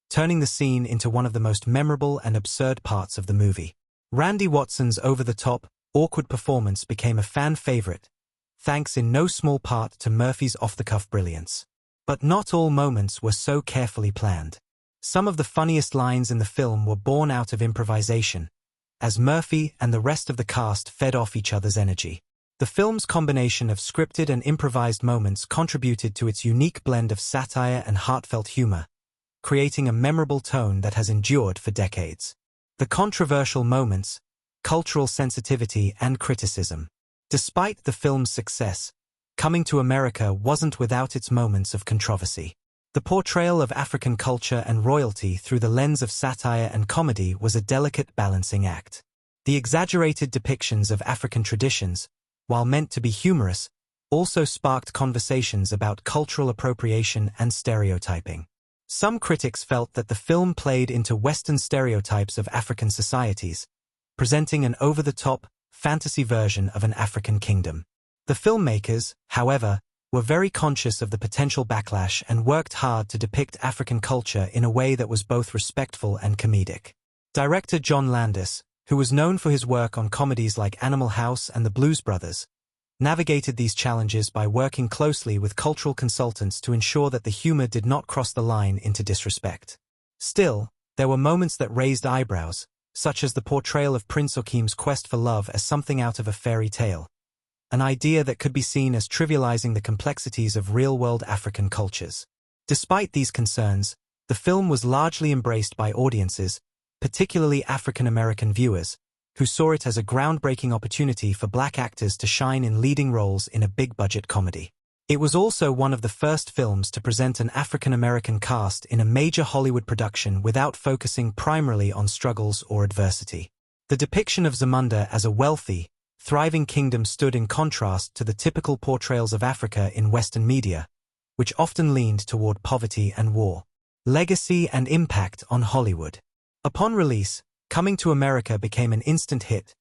turning the scene into one of the most memorable and absurd parts of the movie. Randy Watson's over-the-top, awkward performance became a fan favorite, thanks in no small part to Murphy's off-the-cuff brilliance. But not all moments were so carefully planned. Some of the funniest lines in the film were born out of improvisation, as Murphy and the rest of the cast fed off each other's energy. The film's combination of scripted and improvised moments contributed to its unique blend of satire and heartfelt humor, creating a memorable tone that has endured for decades. The controversial moments, cultural sensitivity, and criticism. Despite the film's success, Coming to America wasn't without its moments of controversy. The portrayal of African culture and royalty through the lens of satire and comedy was a delicate balancing act. The exaggerated depictions of African traditions, while meant to be humorous, also sparked conversations about cultural appropriation and stereotyping. Some critics felt that the film played into Western stereotypes of African societies, presenting an over-the-top, fantasy version of an African kingdom. The filmmakers, however, were very conscious of the potential backlash and worked hard to depict African culture in a way that was both respectful and comedic. Director John Landis, who was known for his work on comedies like Animal House and The Blues Brothers, navigated these challenges by working closely with cultural consultants to ensure that the humor did not cross the line into disrespect. Still, there were moments that raised eyebrows, such as the portrayal of Prince Akeem's quest for love as something out of a fairy tale, an idea that could be seen as trivializing the complexities of real-world African cultures. Despite these concerns, the film was largely embraced by audiences, particularly African-American viewers, who saw it as a groundbreaking opportunity for black actors to shine in leading roles in a big-budget comedy. It was also one of the first films to present an African-American cast in a major Hollywood production without focusing primarily on struggles or adversity. The depiction of Zamunda as a wealthy, thriving kingdom stood in contrast to the typical portrayals of Africa in Western media, which often leaned toward poverty and war. Legacy and impact on Hollywood. Upon release, Coming to America became an instant hit,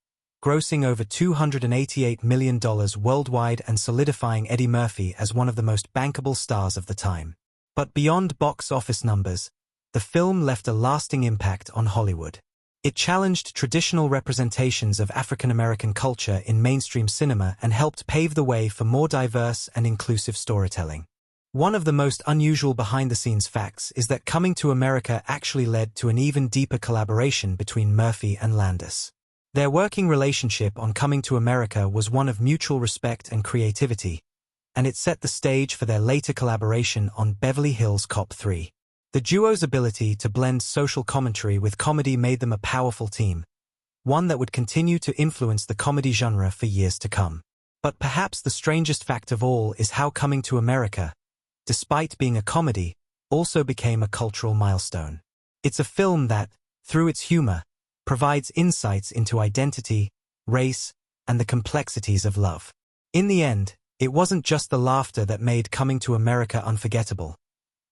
grossing over $288 million worldwide and solidifying Eddie Murphy as one of the most bankable stars of the time. But beyond box office numbers, the film left a lasting impact on Hollywood. It challenged traditional representations of African American culture in mainstream cinema and helped pave the way for more diverse and inclusive storytelling. One of the most unusual behind-the-scenes facts is that Coming to America actually led to an even deeper collaboration between Murphy and Landis. Their working relationship on Coming to America was one of mutual respect and creativity, and it set the stage for their later collaboration on Beverly Hills Cop 3. The duo's ability to blend social commentary with comedy made them a powerful team, one that would continue to influence the comedy genre for years to come. But perhaps the strangest fact of all is how Coming to America, despite being a comedy, also became a cultural milestone. It's a film that, through its humor, provides insights into identity, race, and the complexities of love. In the end, it wasn't just the laughter that made Coming to America unforgettable.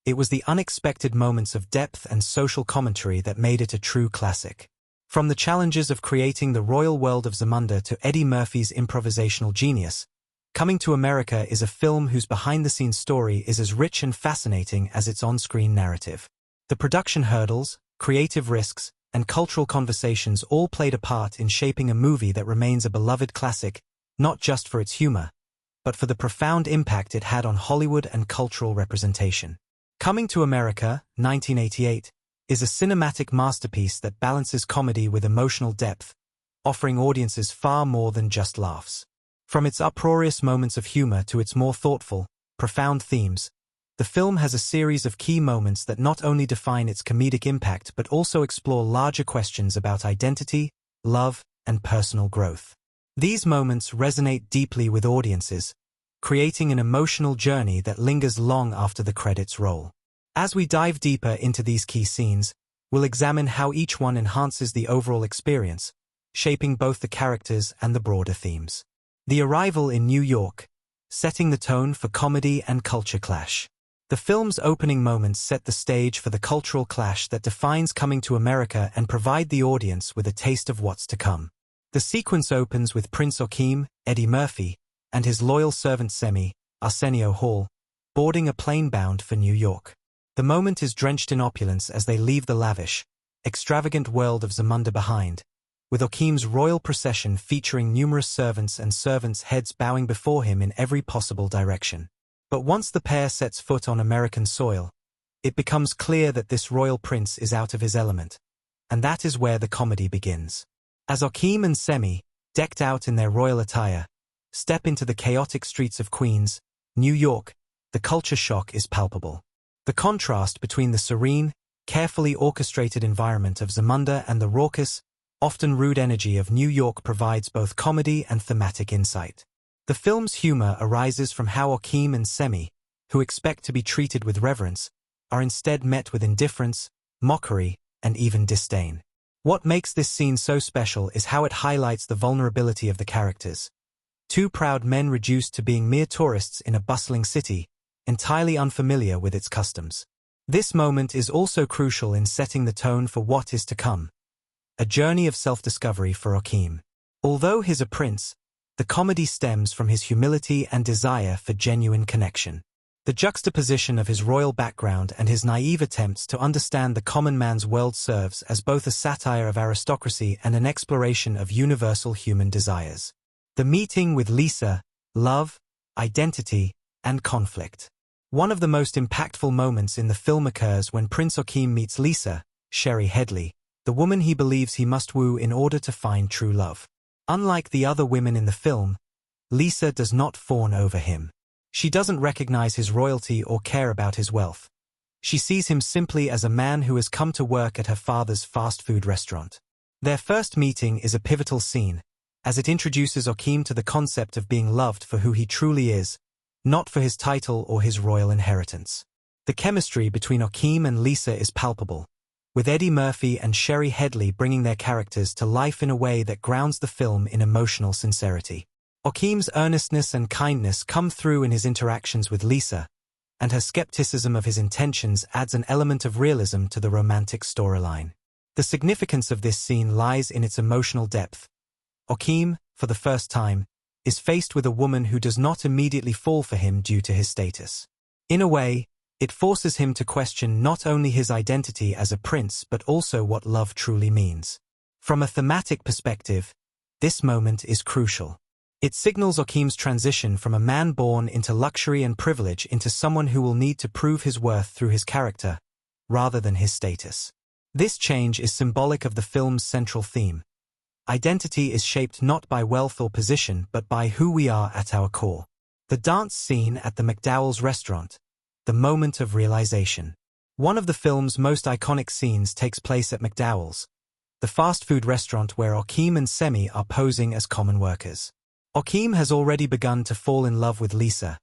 It was the unexpected moments of depth and social commentary that made it a true classic. From the challenges of creating the royal world of Zamunda to Eddie Murphy's improvisational genius, Coming to America is a film whose behind-the-scenes story is as rich and fascinating as its on-screen narrative. The production hurdles, creative risks, and cultural conversations all played a part in shaping a movie that remains a beloved classic, not just for its humor, but for the profound impact it had on Hollywood and cultural representation. Coming to America, 1988, is a cinematic masterpiece that balances comedy with emotional depth, offering audiences far more than just laughs. From its uproarious moments of humor to its more thoughtful, profound themes, the film has a series of key moments that not only define its comedic impact but also explore larger questions about identity, love, and personal growth. These moments resonate deeply with audiences, creating an emotional journey that lingers long after the credits roll. As we dive deeper into these key scenes, we'll examine how each one enhances the overall experience, shaping both the characters and the broader themes. The arrival in New York, setting the tone for comedy and culture clash. The film's opening moments set the stage for the cultural clash that defines Coming to America and provide the audience with a taste of what's to come. The sequence opens with Prince Akeem, Eddie Murphy, and his loyal servant Semi, Arsenio Hall, boarding a plane bound for New York. The moment is drenched in opulence as they leave the lavish, extravagant world of Zamunda behind, with Akeem's royal procession featuring numerous servants and servants' heads bowing before him in every possible direction. But once the pair sets foot on American soil, it becomes clear that this royal prince is out of his element, and that is where the comedy begins. As Akeem and Semi, decked out in their royal attire, step into the chaotic streets of Queens, New York, the culture shock is palpable. The contrast between the serene, carefully orchestrated environment of Zamunda and the raucous, often rude energy of New York provides both comedy and thematic insight. The film's humor arises from how Akeem and Semi, who expect to be treated with reverence, are instead met with indifference, mockery, and even disdain. What makes this scene so special is how it highlights the vulnerability of the characters. Two proud men reduced to being mere tourists in a bustling city, entirely unfamiliar with its customs. This moment is also crucial in setting the tone for what is to come. A journey of self-discovery for Akeem. Although he's a prince, the comedy stems from his humility and desire for genuine connection. The juxtaposition of his royal background and his naive attempts to understand the common man's world serves as both a satire of aristocracy and an exploration of universal human desires. The meeting with Lisa, love, identity, and conflict. One of the most impactful moments in the film occurs when Prince Akeem meets Lisa, Sherry Headley, the woman he believes he must woo in order to find true love. Unlike the other women in the film, Lisa does not fawn over him. She doesn't recognize his royalty or care about his wealth. She sees him simply as a man who has come to work at her father's fast food restaurant. Their first meeting is a pivotal scene, as it introduces Okim to the concept of being loved for who he truly is, not for his title or his royal inheritance. The chemistry between Okim and Lisa is palpable, with Eddie Murphy and Sherry Headley bringing their characters to life in a way that grounds the film in emotional sincerity. Okim's earnestness and kindness come through in his interactions with Lisa, and her skepticism of his intentions adds an element of realism to the romantic storyline. The significance of this scene lies in its emotional depth. Okim, for the first time, is faced with a woman who does not immediately fall for him due to his status. In a way, it forces him to question not only his identity as a prince but also what love truly means. From a thematic perspective, this moment is crucial. It signals Okim's transition from a man born into luxury and privilege into someone who will need to prove his worth through his character, rather than his status. This change is symbolic of the film's central theme. Identity is shaped not by wealth or position but by who we are at our core. The dance scene at the McDowell's restaurant, the moment of realization. One of the film's most iconic scenes takes place at McDowell's, the fast food restaurant where Okim and Semi are posing as common workers. Okim has already begun to fall in love with Lisa,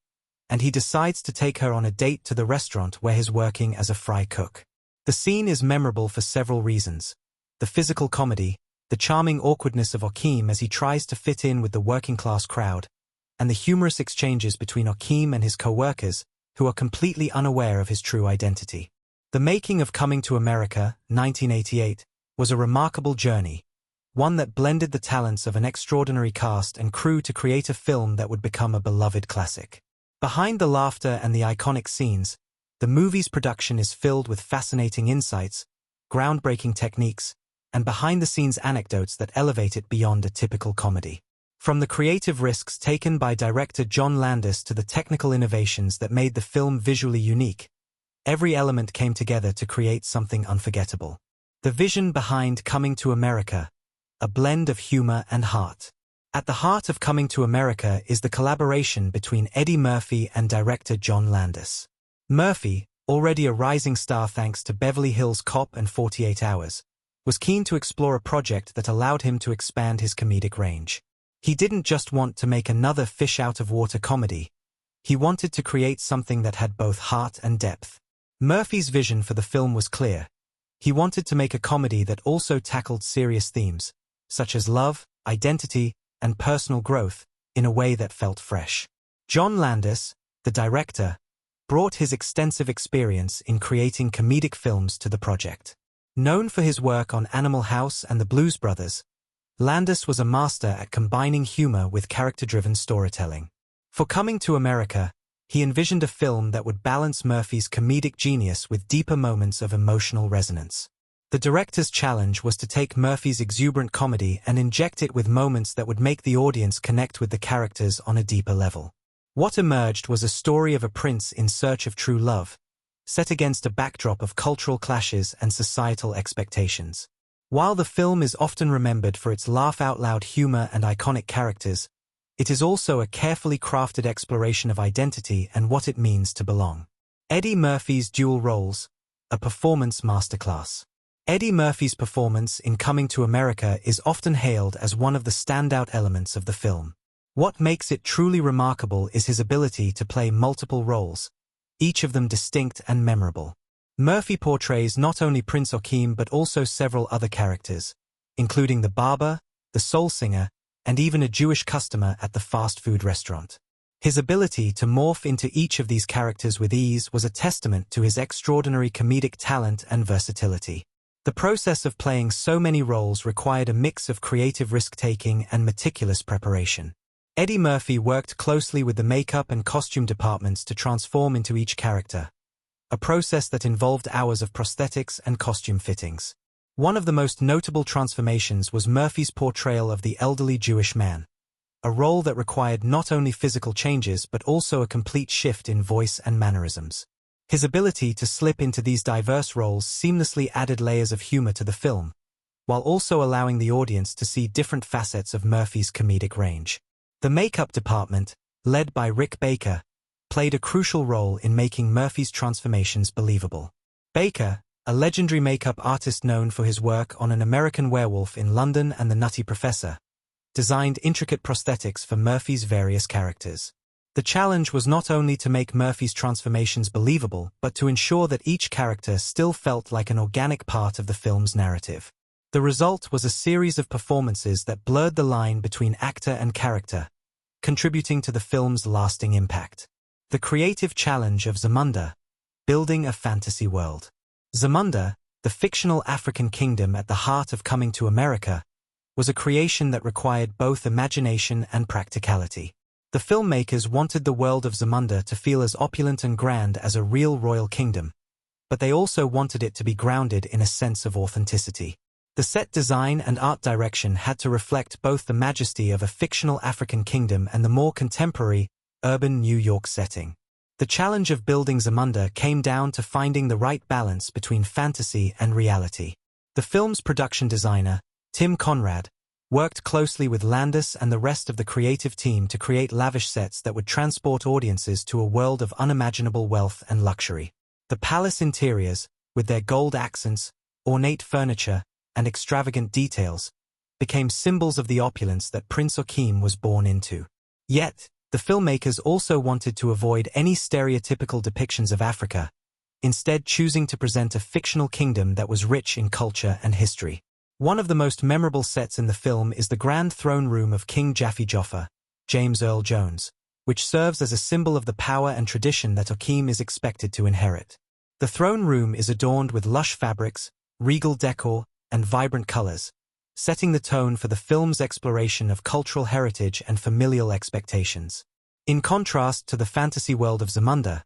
and he decides to take her on a date to the restaurant where he's working as a fry cook. The scene is memorable for several reasons: the physical comedy, the charming awkwardness of Okim as he tries to fit in with the working-class crowd, and the humorous exchanges between Okim and his co-workers, who are completely unaware of his true identity. The making of Coming to America, 1988, was a remarkable journey, one that blended the talents of an extraordinary cast and crew to create a film that would become a beloved classic. Behind the laughter and the iconic scenes, the movie's production is filled with fascinating insights, groundbreaking techniques, and behind-the-scenes anecdotes that elevate it beyond a typical comedy. From the creative risks taken by director John Landis to the technical innovations that made the film visually unique, every element came together to create something unforgettable. The vision behind Coming to America, a blend of humor and heart. At the heart of Coming to America is the collaboration between Eddie Murphy and director John Landis. Murphy, already a rising star thanks to Beverly Hills Cop and 48 Hours, was keen to explore a project that allowed him to expand his comedic range. He didn't just want to make another fish-out-of-water comedy. He wanted to create something that had both heart and depth. Murphy's vision for the film was clear. He wanted to make a comedy that also tackled serious themes, such as love, identity, and personal growth, in a way that felt fresh. John Landis, the director, brought his extensive experience in creating comedic films to the project. Known for his work on Animal House and the Blues Brothers, Landis was a master at combining humor with character-driven storytelling. For Coming to America, he envisioned a film that would balance Murphy's comedic genius with deeper moments of emotional resonance. The director's challenge was to take Murphy's exuberant comedy and inject it with moments that would make the audience connect with the characters on a deeper level. What emerged was a story of a prince in search of true love, set against a backdrop of cultural clashes and societal expectations. While the film is often remembered for its laugh-out-loud humor and iconic characters, it is also a carefully crafted exploration of identity and what it means to belong. Eddie Murphy's dual roles, a performance masterclass. Eddie Murphy's performance in Coming to America is often hailed as one of the standout elements of the film. What makes it truly remarkable is his ability to play multiple roles, each of them distinct and memorable. Murphy portrays not only Prince Okim but also several other characters, including the barber, the soul singer, and even a Jewish customer at the fast food restaurant. His ability to morph into each of these characters with ease was a testament to his extraordinary comedic talent and versatility. The process of playing so many roles required a mix of creative risk-taking and meticulous preparation. Eddie Murphy worked closely with the makeup and costume departments to transform into each character, a process that involved hours of prosthetics and costume fittings. One of the most notable transformations was Murphy's portrayal of the elderly Jewish man, a role that required not only physical changes but also a complete shift in voice and mannerisms. His ability to slip into these diverse roles seamlessly added layers of humor to the film, while also allowing the audience to see different facets of Murphy's comedic range. The makeup department, led by Rick Baker, played a crucial role in making Murphy's transformations believable. Baker, a legendary makeup artist known for his work on An American Werewolf in London and The Nutty Professor, designed intricate prosthetics for Murphy's various characters. The challenge was not only to make Murphy's transformations believable, but to ensure that each character still felt like an organic part of the film's narrative. The result was a series of performances that blurred the line between actor and character, contributing to the film's lasting impact. The creative challenge of Zamunda, building a fantasy world. Zamunda, the fictional African kingdom at the heart of Coming to America, was a creation that required both imagination and practicality. The filmmakers wanted the world of Zamunda to feel as opulent and grand as a real royal kingdom, but they also wanted it to be grounded in a sense of authenticity. The set design and art direction had to reflect both the majesty of a fictional African kingdom and the more contemporary, urban New York setting. The challenge of building Zamunda came down to finding the right balance between fantasy and reality. The film's production designer, Tim Conrad, worked closely with Landis and the rest of the creative team to create lavish sets that would transport audiences to a world of unimaginable wealth and luxury. The palace interiors, with their gold accents, ornate furniture, and extravagant details, became symbols of the opulence that Prince Akeem was born into. Yet, the filmmakers also wanted to avoid any stereotypical depictions of Africa, instead choosing to present a fictional kingdom that was rich in culture and history. One of the most memorable sets in the film is the Grand Throne Room of King Jaffe Joffer, James Earl Jones, which serves as a symbol of the power and tradition that Akeem is expected to inherit. The throne room is adorned with lush fabrics, regal decor, and vibrant colors, setting the tone for the film's exploration of cultural heritage and familial expectations. In contrast to the fantasy world of Zamunda,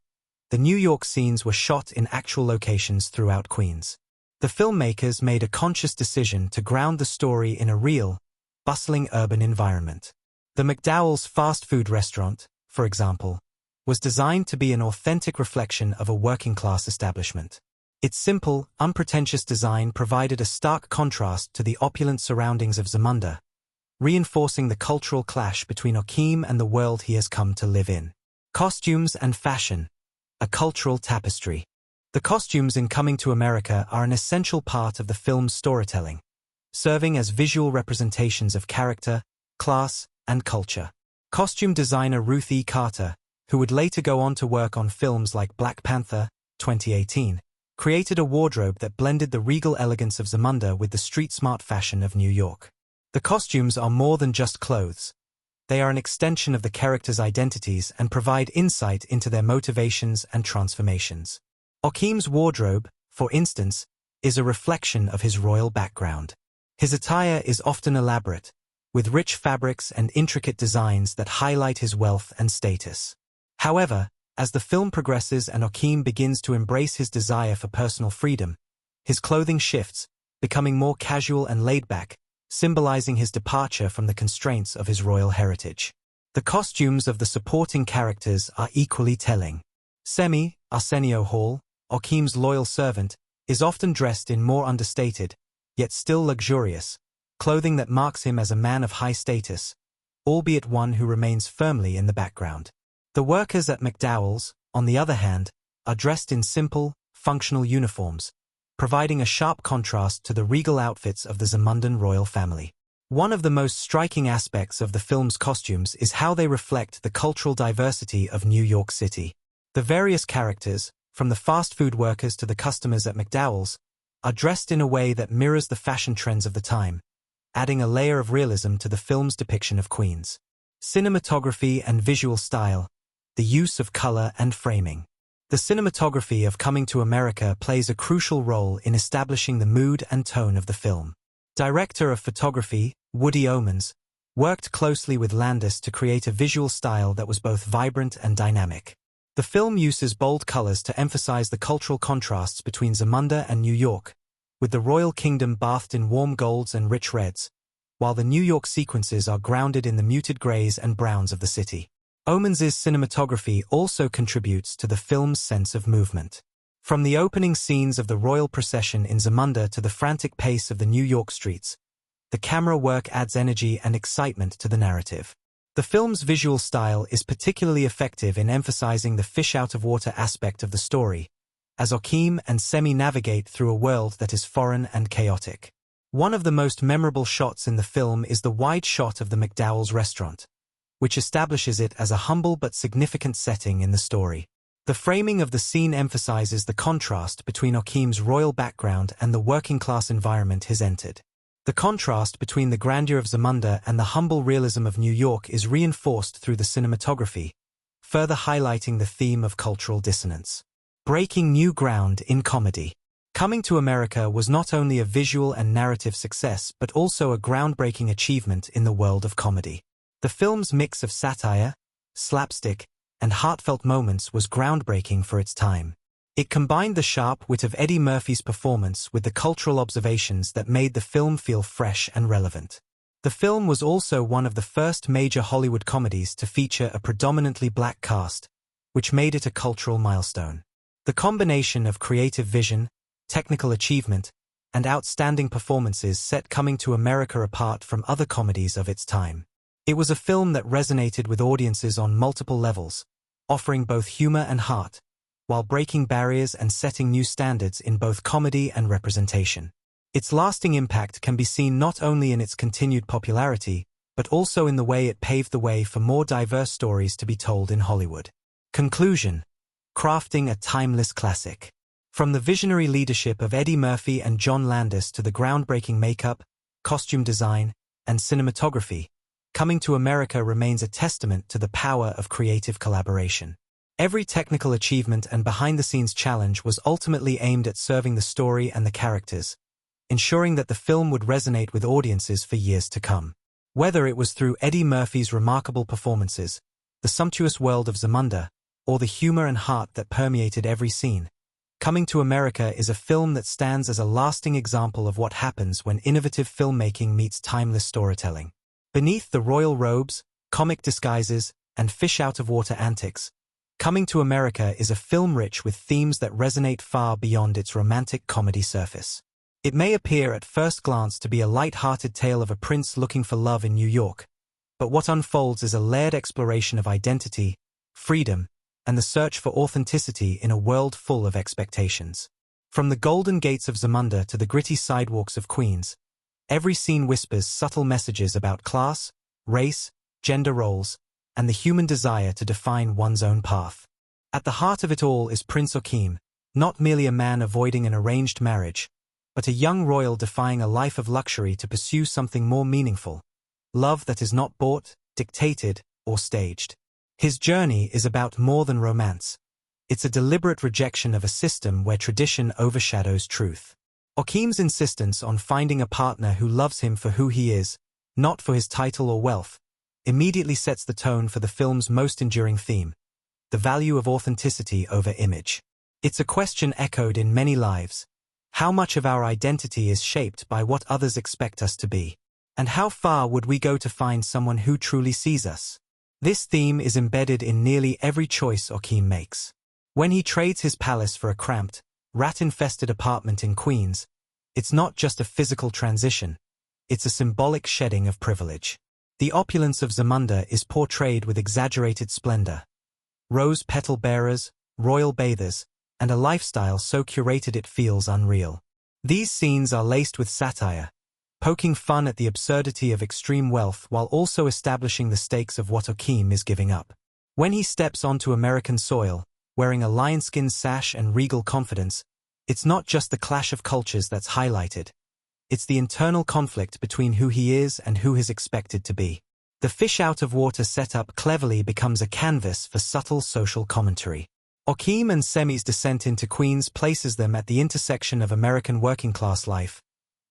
the New York scenes were shot in actual locations throughout Queens. The filmmakers made a conscious decision to ground the story in a real, bustling urban environment. The McDowell's fast food restaurant, for example, was designed to be an authentic reflection of a working-class establishment. Its simple, unpretentious design provided a stark contrast to the opulent surroundings of Zamunda, reinforcing the cultural clash between Akeem and the world he has come to live in. Costumes and fashion, a cultural tapestry. The costumes in Coming to America are an essential part of the film's storytelling, serving as visual representations of character, class, and culture. Costume designer Ruth E. Carter, who would later go on to work on films like Black Panther, 2018, created a wardrobe that blended the regal elegance of Zamunda with the street-smart fashion of New York. The costumes are more than just clothes. They are an extension of the characters' identities and provide insight into their motivations and transformations. Akeem's wardrobe, for instance, is a reflection of his royal background. His attire is often elaborate, with rich fabrics and intricate designs that highlight his wealth and status. However, as the film progresses and Akeem begins to embrace his desire for personal freedom, his clothing shifts, becoming more casual and laid-back, symbolizing his departure from the constraints of his royal heritage. The costumes of the supporting characters are equally telling. Semi, Arsenio Hall, Akeem's loyal servant, is often dressed in more understated, yet still luxurious, clothing that marks him as a man of high status, albeit one who remains firmly in the background. The workers at McDowell's, on the other hand, are dressed in simple, functional uniforms, providing a sharp contrast to the regal outfits of the Zamundan royal family. One of the most striking aspects of the film's costumes is how they reflect the cultural diversity of New York City. The various characters, from the fast food workers to the customers at McDowell's, are dressed in a way that mirrors the fashion trends of the time, adding a layer of realism to the film's depiction of Queens. Cinematography and visual style, the use of color and framing. The cinematography of Coming to America plays a crucial role in establishing the mood and tone of the film. Director of photography, Woody Omans, worked closely with Landis to create a visual style that was both vibrant and dynamic. The film uses bold colors to emphasize the cultural contrasts between Zamunda and New York, with the royal kingdom bathed in warm golds and rich reds, while the New York sequences are grounded in the muted grays and browns of the city. Omans's cinematography also contributes to the film's sense of movement. From the opening scenes of the royal procession in Zamunda to the frantic pace of the New York streets, the camera work adds energy and excitement to the narrative. The film's visual style is particularly effective in emphasizing the fish-out-of-water aspect of the story, as Okim and Semi navigate through a world that is foreign and chaotic. One of the most memorable shots in the film is the wide shot of the McDowell's restaurant, which establishes it as a humble but significant setting in the story. The framing of the scene emphasizes the contrast between Okim's royal background and the working-class environment he's entered. The contrast between the grandeur of Zamunda and the humble realism of New York is reinforced through the cinematography, further highlighting the theme of cultural dissonance. Breaking new ground in comedy. Coming to America was not only a visual and narrative success but also a groundbreaking achievement in the world of comedy. The film's mix of satire, slapstick, and heartfelt moments was groundbreaking for its time. It combined the sharp wit of Eddie Murphy's performance with the cultural observations that made the film feel fresh and relevant. The film was also one of the first major Hollywood comedies to feature a predominantly black cast, which made it a cultural milestone. The combination of creative vision, technical achievement, and outstanding performances set Coming to America apart from other comedies of its time. It was a film that resonated with audiences on multiple levels, offering both humor and heart, while breaking barriers and setting new standards in both comedy and representation. Its lasting impact can be seen not only in its continued popularity, but also in the way it paved the way for more diverse stories to be told in Hollywood. Conclusion: crafting a timeless classic. From the visionary leadership of Eddie Murphy and John Landis to the groundbreaking makeup, costume design, and cinematography, Coming to America remains a testament to the power of creative collaboration. Every technical achievement and behind-the-scenes challenge was ultimately aimed at serving the story and the characters, ensuring that the film would resonate with audiences for years to come. Whether it was through Eddie Murphy's remarkable performances, the sumptuous world of Zamunda, or the humor and heart that permeated every scene, Coming to America is a film that stands as a lasting example of what happens when innovative filmmaking meets timeless storytelling. Beneath the royal robes, comic disguises, and fish-out-of-water antics, Coming to America is a film rich with themes that resonate far beyond its romantic comedy surface. It may appear at first glance to be a light-hearted tale of a prince looking for love in New York, but what unfolds is a layered exploration of identity, freedom, and the search for authenticity in a world full of expectations. From the golden gates of Zamunda to the gritty sidewalks of Queens, every scene whispers subtle messages about class, race, gender roles, and the human desire to define one's own path. At the heart of it all is Prince Okim, not merely a man avoiding an arranged marriage, but a young royal defying a life of luxury to pursue something more meaningful, love that is not bought, dictated, or staged. His journey is about more than romance. It's a deliberate rejection of a system where tradition overshadows truth. Okim's insistence on finding a partner who loves him for who he is, not for his title or wealth, immediately sets the tone for the film's most enduring theme, the value of authenticity over image. It's a question echoed in many lives. How much of our identity is shaped by what others expect us to be? And how far would we go to find someone who truly sees us? This theme is embedded in nearly every choice Okim makes. When he trades his palace for a cramped, rat-infested apartment in Queens, it's not just a physical transition, it's a symbolic shedding of privilege. The opulence of Zamunda is portrayed with exaggerated splendor. Rose petal bearers, royal bathers, and a lifestyle so curated it feels unreal. These scenes are laced with satire, poking fun at the absurdity of extreme wealth while also establishing the stakes of what Okim is giving up. When he steps onto American soil, wearing a lion-skin sash and regal confidence, it's not just the clash of cultures that's highlighted. It's the internal conflict between who he is and who he's expected to be. The fish-out-of-water setup cleverly becomes a canvas for subtle social commentary. Okim and Semi's descent into Queens places them at the intersection of American working-class life,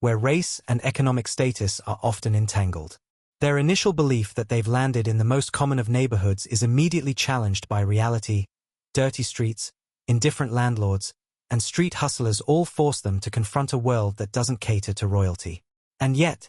where race and economic status are often entangled. Their initial belief that they've landed in the most common of neighborhoods is immediately challenged by reality. Dirty streets, indifferent landlords, and street hustlers all force them to confront a world that doesn't cater to royalty. And yet,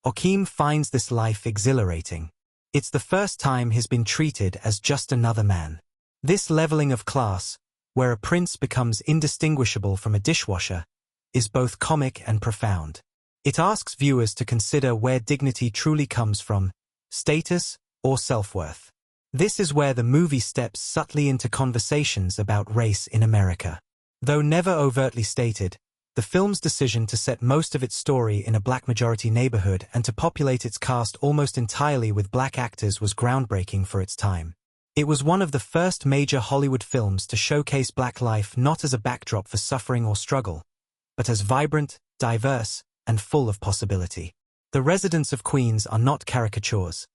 Okim finds this life exhilarating. It's the first time he's been treated as just another man. This leveling of class, where a prince becomes indistinguishable from a dishwasher, is both comic and profound. It asks viewers to consider where dignity truly comes from: status, or self-worth. This is where the movie steps subtly into conversations about race in America. Though never overtly stated, the film's decision to set most of its story in a black-majority neighborhood and to populate its cast almost entirely with black actors was groundbreaking for its time. It was one of the first major Hollywood films to showcase black life not as a backdrop for suffering or struggle, but as vibrant, diverse, and full of possibility. The residents of Queens are not caricatures.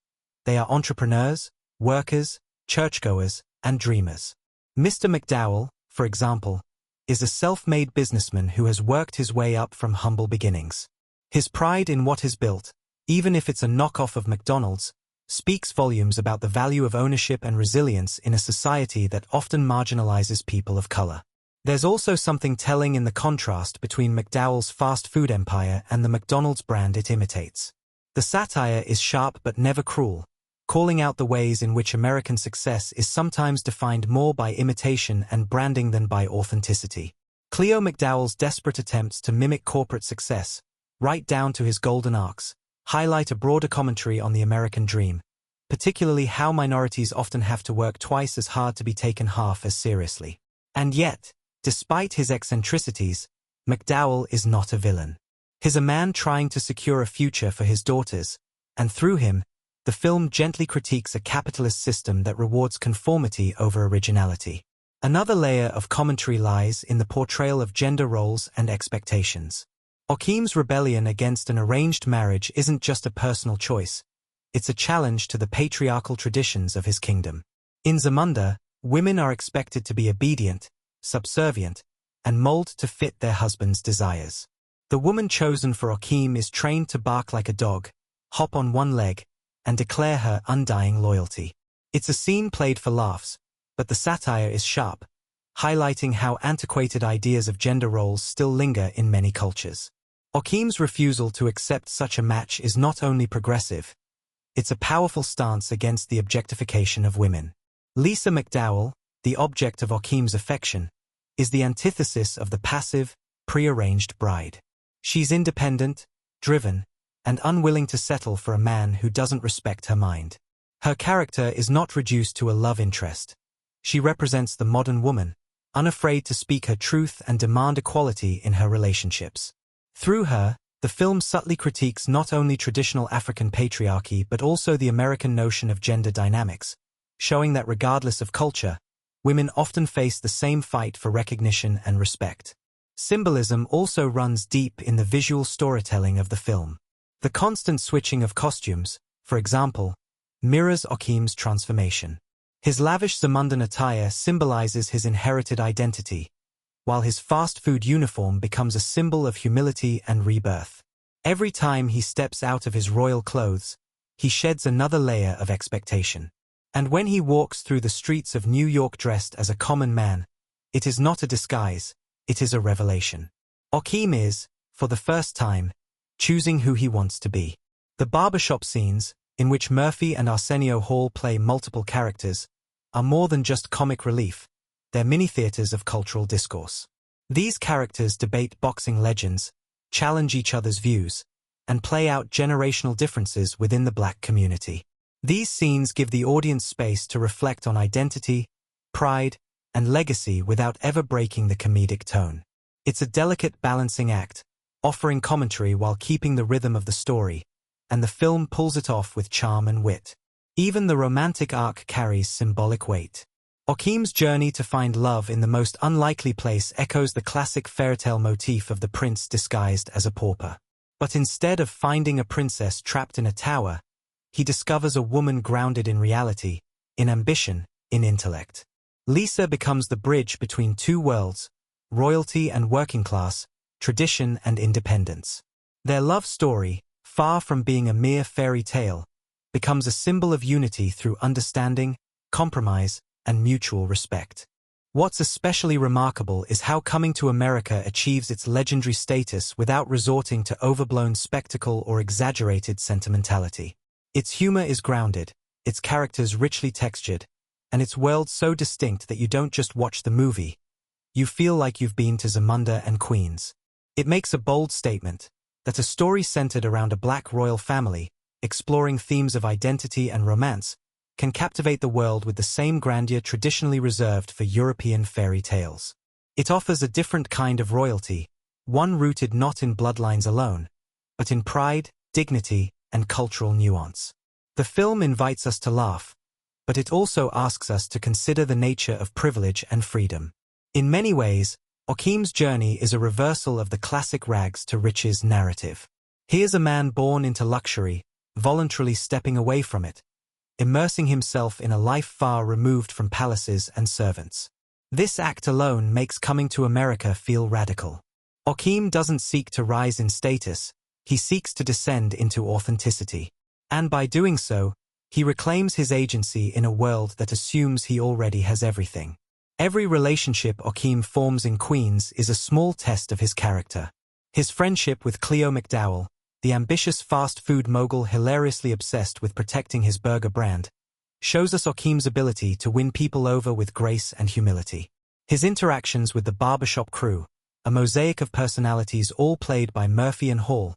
They are entrepreneurs, workers, churchgoers, and dreamers. Mr. McDowell, for example, is a self-made businessman who has worked his way up from humble beginnings. His pride in what is built, even if it's a knockoff of McDonald's, speaks volumes about the value of ownership and resilience in a society that often marginalizes people of color. There's also something telling in the contrast between McDowell's fast food empire and the McDonald's brand it imitates. The satire is sharp but never cruel, calling out the ways in which American success is sometimes defined more by imitation and branding than by authenticity. Cleo McDowell's desperate attempts to mimic corporate success, right down to his golden arcs, highlight a broader commentary on the American dream, particularly how minorities often have to work twice as hard to be taken half as seriously. And yet, despite his eccentricities, McDowell is not a villain. He's a man trying to secure a future for his daughters, and through him, the film gently critiques a capitalist system that rewards conformity over originality. Another layer of commentary lies in the portrayal of gender roles and expectations. Joachim's rebellion against an arranged marriage isn't just a personal choice, it's a challenge to the patriarchal traditions of his kingdom. In Zamunda, women are expected to be obedient, subservient, and mold to fit their husband's desires. The woman chosen for Joachim is trained to bark like a dog, hop on one leg, and declare her undying loyalty. It's a scene played for laughs, but the satire is sharp, highlighting how antiquated ideas of gender roles still linger in many cultures. Joachim's refusal to accept such a match is not only progressive, it's a powerful stance against the objectification of women. Lisa McDowell, the object of Joachim's affection, is the antithesis of the passive, prearranged bride. She's independent, driven, and unwilling to settle for a man who doesn't respect her mind. Her character is not reduced to a love interest. She represents the modern woman, unafraid to speak her truth and demand equality in her relationships. Through her, the film subtly critiques not only traditional African patriarchy but also the American notion of gender dynamics, showing that regardless of culture, women often face the same fight for recognition and respect. Symbolism also runs deep in the visual storytelling of the film. The constant switching of costumes, for example, mirrors Joachim's transformation. His lavish Zamundan attire symbolizes his inherited identity, while his fast food uniform becomes a symbol of humility and rebirth. Every time he steps out of his royal clothes, he sheds another layer of expectation. And when he walks through the streets of New York dressed as a common man, it is not a disguise, it is a revelation. Joachim is, for the first time, choosing who he wants to be. The barbershop scenes, in which Murphy and Arsenio Hall play multiple characters, are more than just comic relief. They're mini-theaters of cultural discourse. These characters debate boxing legends, challenge each other's views, and play out generational differences within the black community. These scenes give the audience space to reflect on identity, pride, and legacy without ever breaking the comedic tone. It's a delicate balancing act, offering commentary while keeping the rhythm of the story, and the film pulls it off with charm and wit. Even the romantic arc carries symbolic weight. Joachim's journey to find love in the most unlikely place echoes the classic fairytale motif of the prince disguised as a pauper. But instead of finding a princess trapped in a tower, he discovers a woman grounded in reality, in ambition, in intellect. Lisa becomes the bridge between two worlds, royalty and working class, tradition and independence. Their love story, far from being a mere fairy tale, becomes a symbol of unity through understanding, compromise, and mutual respect. What's especially remarkable is how Coming to America achieves its legendary status without resorting to overblown spectacle or exaggerated sentimentality. Its humor is grounded, its characters richly textured, and its world so distinct that you don't just watch the movie, you feel like you've been to Zamunda and Queens. It makes a bold statement that a story centered around a black royal family, exploring themes of identity and romance, can captivate the world with the same grandeur traditionally reserved for European fairy tales. It offers a different kind of royalty, one rooted not in bloodlines alone, but in pride, dignity, and cultural nuance. The film invites us to laugh, but it also asks us to consider the nature of privilege and freedom. In many ways, Joachim's journey is a reversal of the classic rags to riches narrative. Here's a man born into luxury, voluntarily stepping away from it, immersing himself in a life far removed from palaces and servants. This act alone makes coming to America feel radical. Joachim doesn't seek to rise in status, he seeks to descend into authenticity. And by doing so, he reclaims his agency in a world that assumes he already has everything. Every relationship Joachim forms in Queens is a small test of his character. His friendship with Cleo McDowell, the ambitious fast food mogul hilariously obsessed with protecting his burger brand, shows us Joachim's ability to win people over with grace and humility. His interactions with the barbershop crew, a mosaic of personalities all played by Murphy and Hall,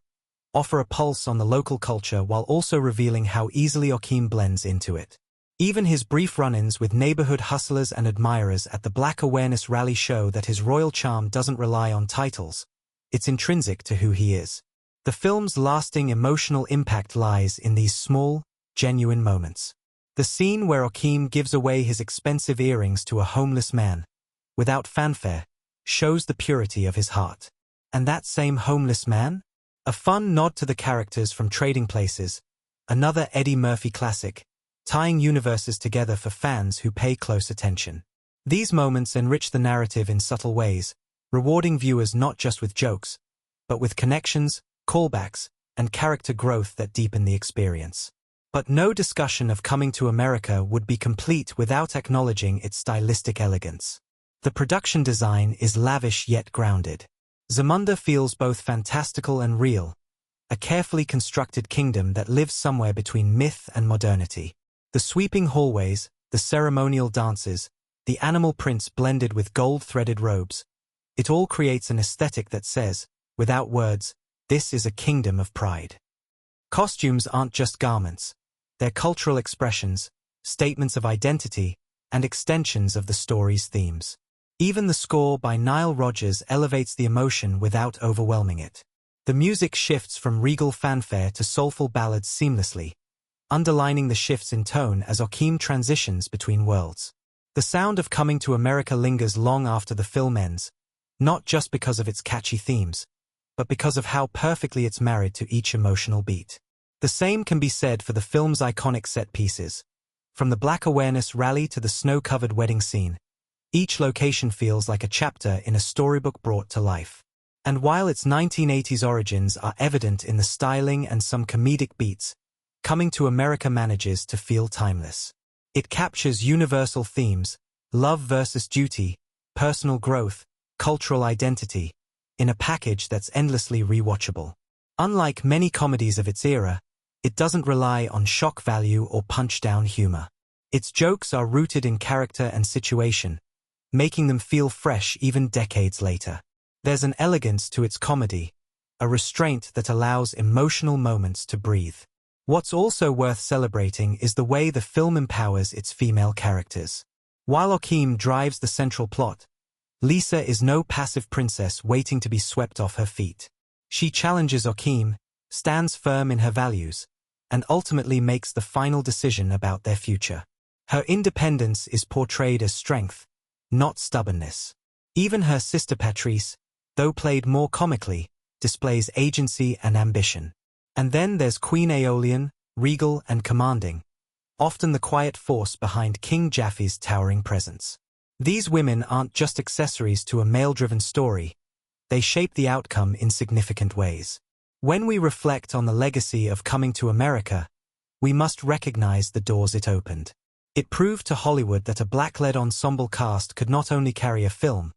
offer a pulse on the local culture while also revealing how easily Joachim blends into it. Even his brief run-ins with neighborhood hustlers and admirers at the Black Awareness Rally show that his royal charm doesn't rely on titles. It's intrinsic to who he is. The film's lasting emotional impact lies in these small, genuine moments. The scene where Joachim gives away his expensive earrings to a homeless man, without fanfare, shows the purity of his heart. And that same homeless man? A fun nod to the characters from Trading Places, another Eddie Murphy classic, tying universes together for fans who pay close attention. These moments enrich the narrative in subtle ways, rewarding viewers not just with jokes, but with connections, callbacks, and character growth that deepen the experience. But no discussion of Coming to America would be complete without acknowledging its stylistic elegance. The production design is lavish yet grounded. Zamunda feels both fantastical and real, a carefully constructed kingdom that lives somewhere between myth and modernity. The sweeping hallways, the ceremonial dances, the animal prints blended with gold-threaded robes, it all creates an aesthetic that says, without words, this is a kingdom of pride. Costumes aren't just garments, they're cultural expressions, statements of identity, and extensions of the story's themes. Even the score by Nile Rodgers elevates the emotion without overwhelming it. The music shifts from regal fanfare to soulful ballads seamlessly, underlining the shifts in tone as Joachim transitions between worlds. The sound of Coming to America lingers long after the film ends, not just because of its catchy themes, but because of how perfectly it's married to each emotional beat. The same can be said for the film's iconic set pieces. From the Black Awareness Rally to the snow-covered wedding scene, each location feels like a chapter in a storybook brought to life. And while its 1980s origins are evident in the styling and some comedic beats, Coming to America manages to feel timeless. It captures universal themes, love versus duty, personal growth, cultural identity, in a package that's endlessly rewatchable. Unlike many comedies of its era, it doesn't rely on shock value or punch-down humor. Its jokes are rooted in character and situation, making them feel fresh even decades later. There's an elegance to its comedy, a restraint that allows emotional moments to breathe. What's also worth celebrating is the way the film empowers its female characters. While Joachim drives the central plot, Lisa is no passive princess waiting to be swept off her feet. She challenges Joachim, stands firm in her values, and ultimately makes the final decision about their future. Her independence is portrayed as strength, not stubbornness. Even her sister Patrice, though played more comically, displays agency and ambition. And then there's Queen Aeolian, regal and commanding, often the quiet force behind King Jaffe's towering presence. These women aren't just accessories to a male-driven story, they shape the outcome in significant ways. When we reflect on the legacy of Coming to America, we must recognize the doors it opened. It proved to Hollywood that a black-led ensemble cast could not only carry a film,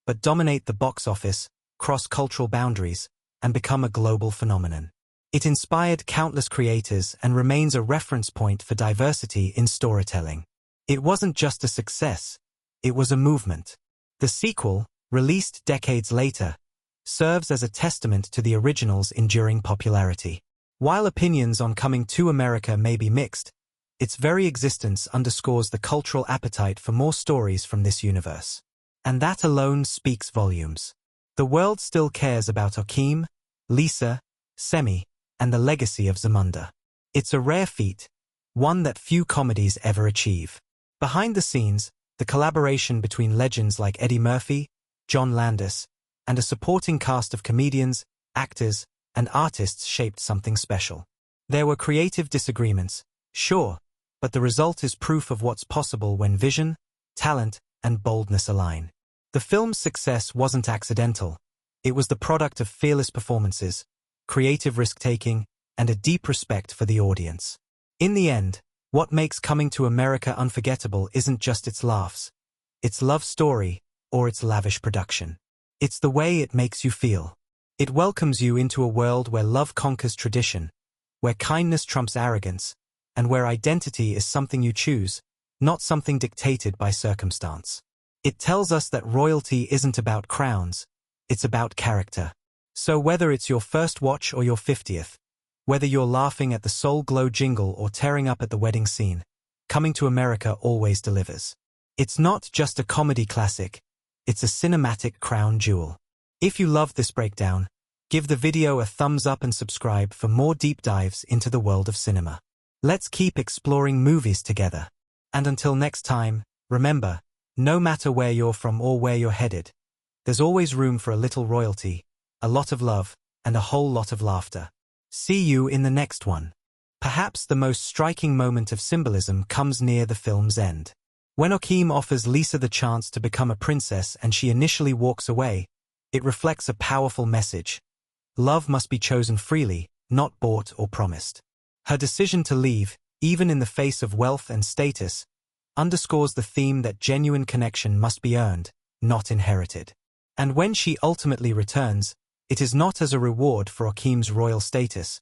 but dominate the box office, cross cultural boundaries, and become a global phenomenon. It inspired countless creators and remains a reference point for diversity in storytelling. It wasn't just a success, it was a movement. The sequel, released decades later, serves as a testament to the original's enduring popularity. While opinions on Coming to America may be mixed, its very existence underscores the cultural appetite for more stories from this universe. And that alone speaks volumes. The world still cares about Akeem, Lisa, Semi, and the legacy of Zamunda. It's a rare feat, one that few comedies ever achieve. Behind the scenes, the collaboration between legends like Eddie Murphy, John Landis, and a supporting cast of comedians, actors, and artists shaped something special. There were creative disagreements, sure, but the result is proof of what's possible when vision, talent, and boldness align. The film's success wasn't accidental. It was the product of fearless performances, creative risk-taking, and a deep respect for the audience. In the end, what makes Coming to America unforgettable isn't just its laughs, its love story, or its lavish production. It's the way it makes you feel. It welcomes you into a world where love conquers tradition, where kindness trumps arrogance, and where identity is something you choose, not something dictated by circumstance. It tells us that royalty isn't about crowns, it's about character. So whether it's your first watch or your 50th, whether you're laughing at the Soul Glow jingle or tearing up at the wedding scene, Coming to America always delivers. It's not just a comedy classic, it's a cinematic crown jewel. If you loved this breakdown, give the video a thumbs up and subscribe for more deep dives into the world of cinema. Let's keep exploring movies together. And until next time, remember, no matter where you're from or where you're headed, there's always room for a little royalty, a lot of love, and a whole lot of laughter. See you in the next one. Perhaps the most striking moment of symbolism comes near the film's end. When Akeem offers Lisa the chance to become a princess and she initially walks away, it reflects a powerful message. Love must be chosen freely, not bought or promised. Her decision to leave, even in the face of wealth and status, underscores the theme that genuine connection must be earned, not inherited. And when she ultimately returns, it is not as a reward for Akeem's royal status,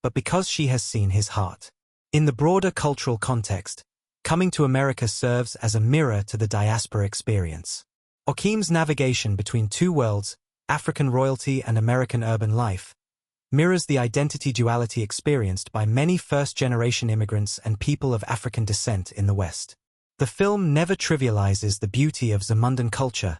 but because she has seen his heart. In the broader cultural context, Coming to America serves as a mirror to the diaspora experience. Akeem's navigation between two worlds, African royalty and American urban life, mirrors the identity duality experienced by many first-generation immigrants and people of African descent in the West. The film never trivializes the beauty of Zamundan culture,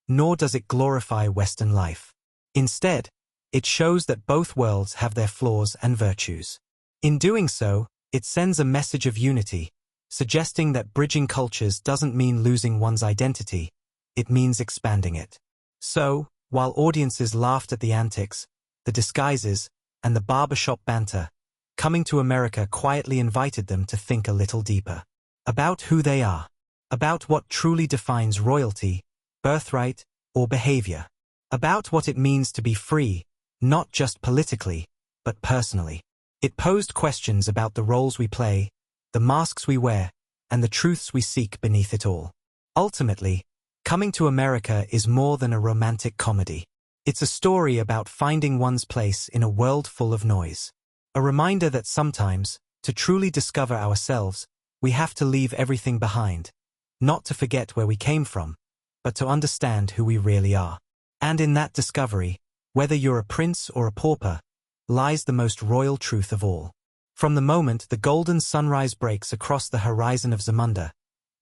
nor does it glorify Western life. Instead, it shows that both worlds have their flaws and virtues. In doing so, it sends a message of unity, suggesting that bridging cultures doesn't mean losing one's identity, it means expanding it. So, while audiences laughed at the antics, the disguises, and the barbershop banter, Coming to America quietly invited them to think a little deeper. About who they are. About what truly defines royalty, birthright, or behavior. About what it means to be free, not just politically, but personally. It posed questions about the roles we play, the masks we wear, and the truths we seek beneath it all. Ultimately, Coming to America is more than a romantic comedy. It's a story about finding one's place in a world full of noise. A reminder that sometimes, to truly discover ourselves, we have to leave everything behind, not to forget where we came from, but to understand who we really are. And in that discovery, whether you're a prince or a pauper, lies the most royal truth of all. From the moment the golden sunrise breaks across the horizon of Zamunda,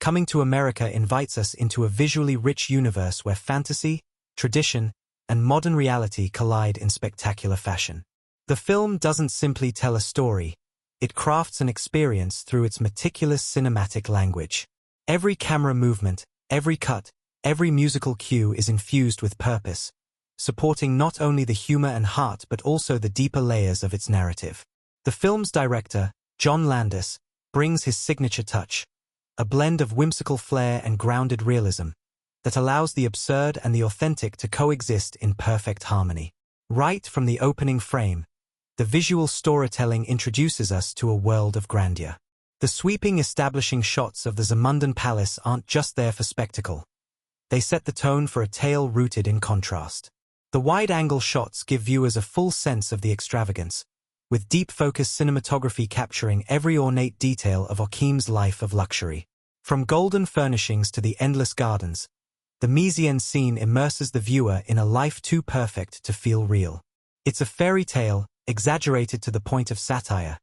Coming to America invites us into a visually rich universe where fantasy, tradition, and modern reality collide in spectacular fashion. The film doesn't simply tell a story, it crafts an experience through its meticulous cinematic language. Every camera movement, every cut, every musical cue is infused with purpose, supporting not only the humor and heart but also the deeper layers of its narrative. The film's director, John Landis, brings his signature touch, a blend of whimsical flair and grounded realism, that allows the absurd and the authentic to coexist in perfect harmony. Right from the opening frame, the visual storytelling introduces us to a world of grandeur. The sweeping establishing shots of the Zamundan palace aren't just there for spectacle. They set the tone for a tale rooted in contrast. The wide-angle shots give viewers a full sense of the extravagance, with deep-focus cinematography capturing every ornate detail of Akeem's life of luxury. From golden furnishings to the endless gardens, the mise-en-scene immerses the viewer in a life too perfect to feel real. It's a fairy tale, exaggerated to the point of satire,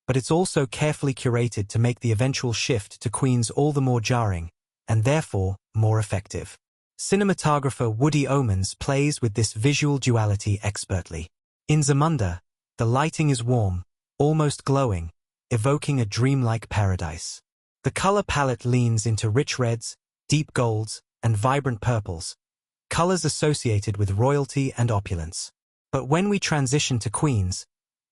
but it's also carefully curated to make the eventual shift to Queens all the more jarring, and therefore, more effective. Cinematographer Woody Omans plays with this visual duality expertly. In Zamunda, the lighting is warm, almost glowing, evoking a dreamlike paradise. The color palette leans into rich reds, deep golds, and vibrant purples, colors associated with royalty and opulence. But when we transition to Queens,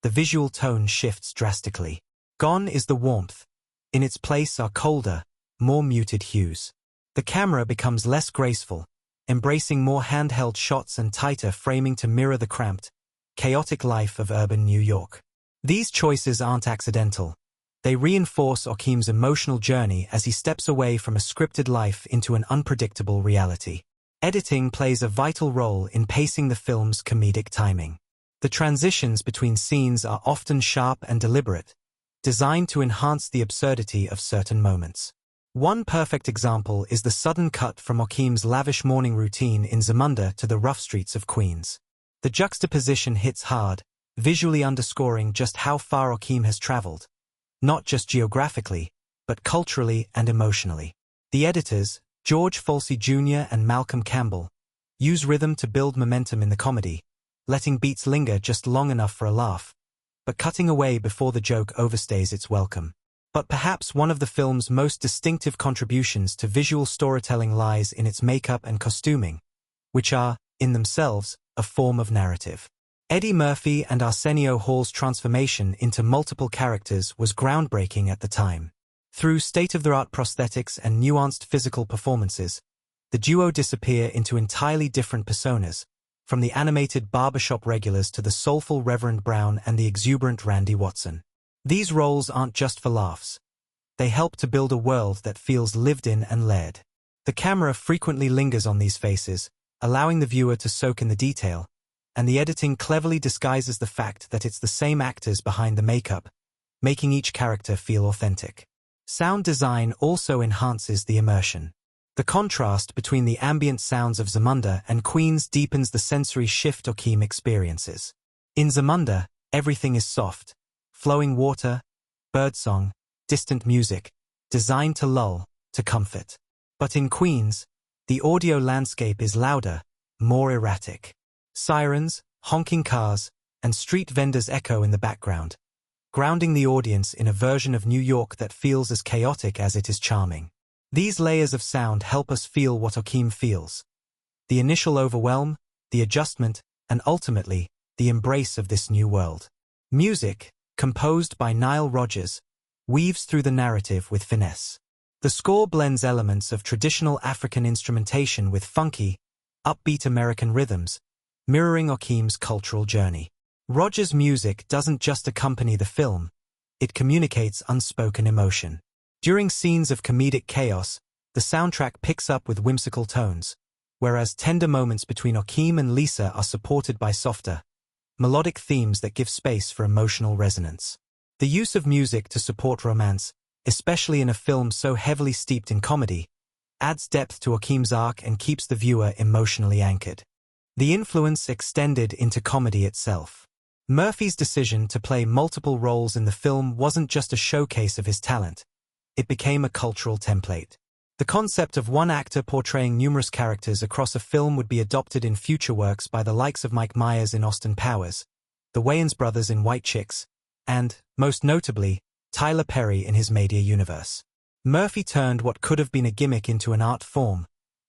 the visual tone shifts drastically. Gone is the warmth. In its place are colder, more muted hues. The camera becomes less graceful, embracing more handheld shots and tighter framing to mirror the cramped, chaotic life of urban New York. These choices aren't accidental. They reinforce Joaquim's emotional journey as he steps away from a scripted life into an unpredictable reality. Editing plays a vital role in pacing the film's comedic timing. The transitions between scenes are often sharp and deliberate, designed to enhance the absurdity of certain moments. One perfect example is the sudden cut from Joaquim's lavish morning routine in Zamunda to the rough streets of Queens. The juxtaposition hits hard, visually underscoring just how far Joaquim has traveled, not just geographically, but culturally and emotionally. The editors, George Folsey Jr. and Malcolm Campbell, use rhythm to build momentum in the comedy, letting beats linger just long enough for a laugh, but cutting away before the joke overstays its welcome. But perhaps one of the film's most distinctive contributions to visual storytelling lies in its makeup and costuming, which are, in themselves, a form of narrative. Eddie Murphy and Arsenio Hall's transformation into multiple characters was groundbreaking at the time. Through state-of-the-art prosthetics and nuanced physical performances, the duo disappear into entirely different personas, from the animated barbershop regulars to the soulful Reverend Brown and the exuberant Randy Watson. These roles aren't just for laughs. They help to build a world that feels lived in and led. The camera frequently lingers on these faces, allowing the viewer to soak in the detail, and the editing cleverly disguises the fact that it's the same actors behind the makeup, making each character feel authentic. Sound design also enhances the immersion. The contrast between the ambient sounds of Zamunda and Queens deepens the sensory shift Joaquim experiences. In Zamunda, everything is soft, flowing water, birdsong, distant music, designed to lull, to comfort. But in Queens, the audio landscape is louder, more erratic. Sirens, honking cars, and street vendors echo in the background, grounding the audience in a version of New York that feels as chaotic as it is charming. These layers of sound help us feel what Joaquim feels: the initial overwhelm, the adjustment, and ultimately, the embrace of this new world. Music, composed by Nile Rodgers, weaves through the narrative with finesse. The score blends elements of traditional African instrumentation with funky, upbeat American rhythms, mirroring Joaquim's cultural journey. Rodgers' music doesn't just accompany the film, it communicates unspoken emotion. During scenes of comedic chaos, the soundtrack picks up with whimsical tones, whereas tender moments between Joaquim and Lisa are supported by softer, melodic themes that give space for emotional resonance. The use of music to support romance, especially in a film so heavily steeped in comedy, adds depth to Joaquim's arc and keeps the viewer emotionally anchored. The influence extended into comedy itself. Murphy's decision to play multiple roles in the film wasn't just a showcase of his talent, it became a cultural template. The concept of one actor portraying numerous characters across a film would be adopted in future works by the likes of Mike Myers in Austin Powers, the Wayans brothers in White Chicks, and, most notably, Tyler Perry in his Media universe. Murphy turned what could have been a gimmick into an art form,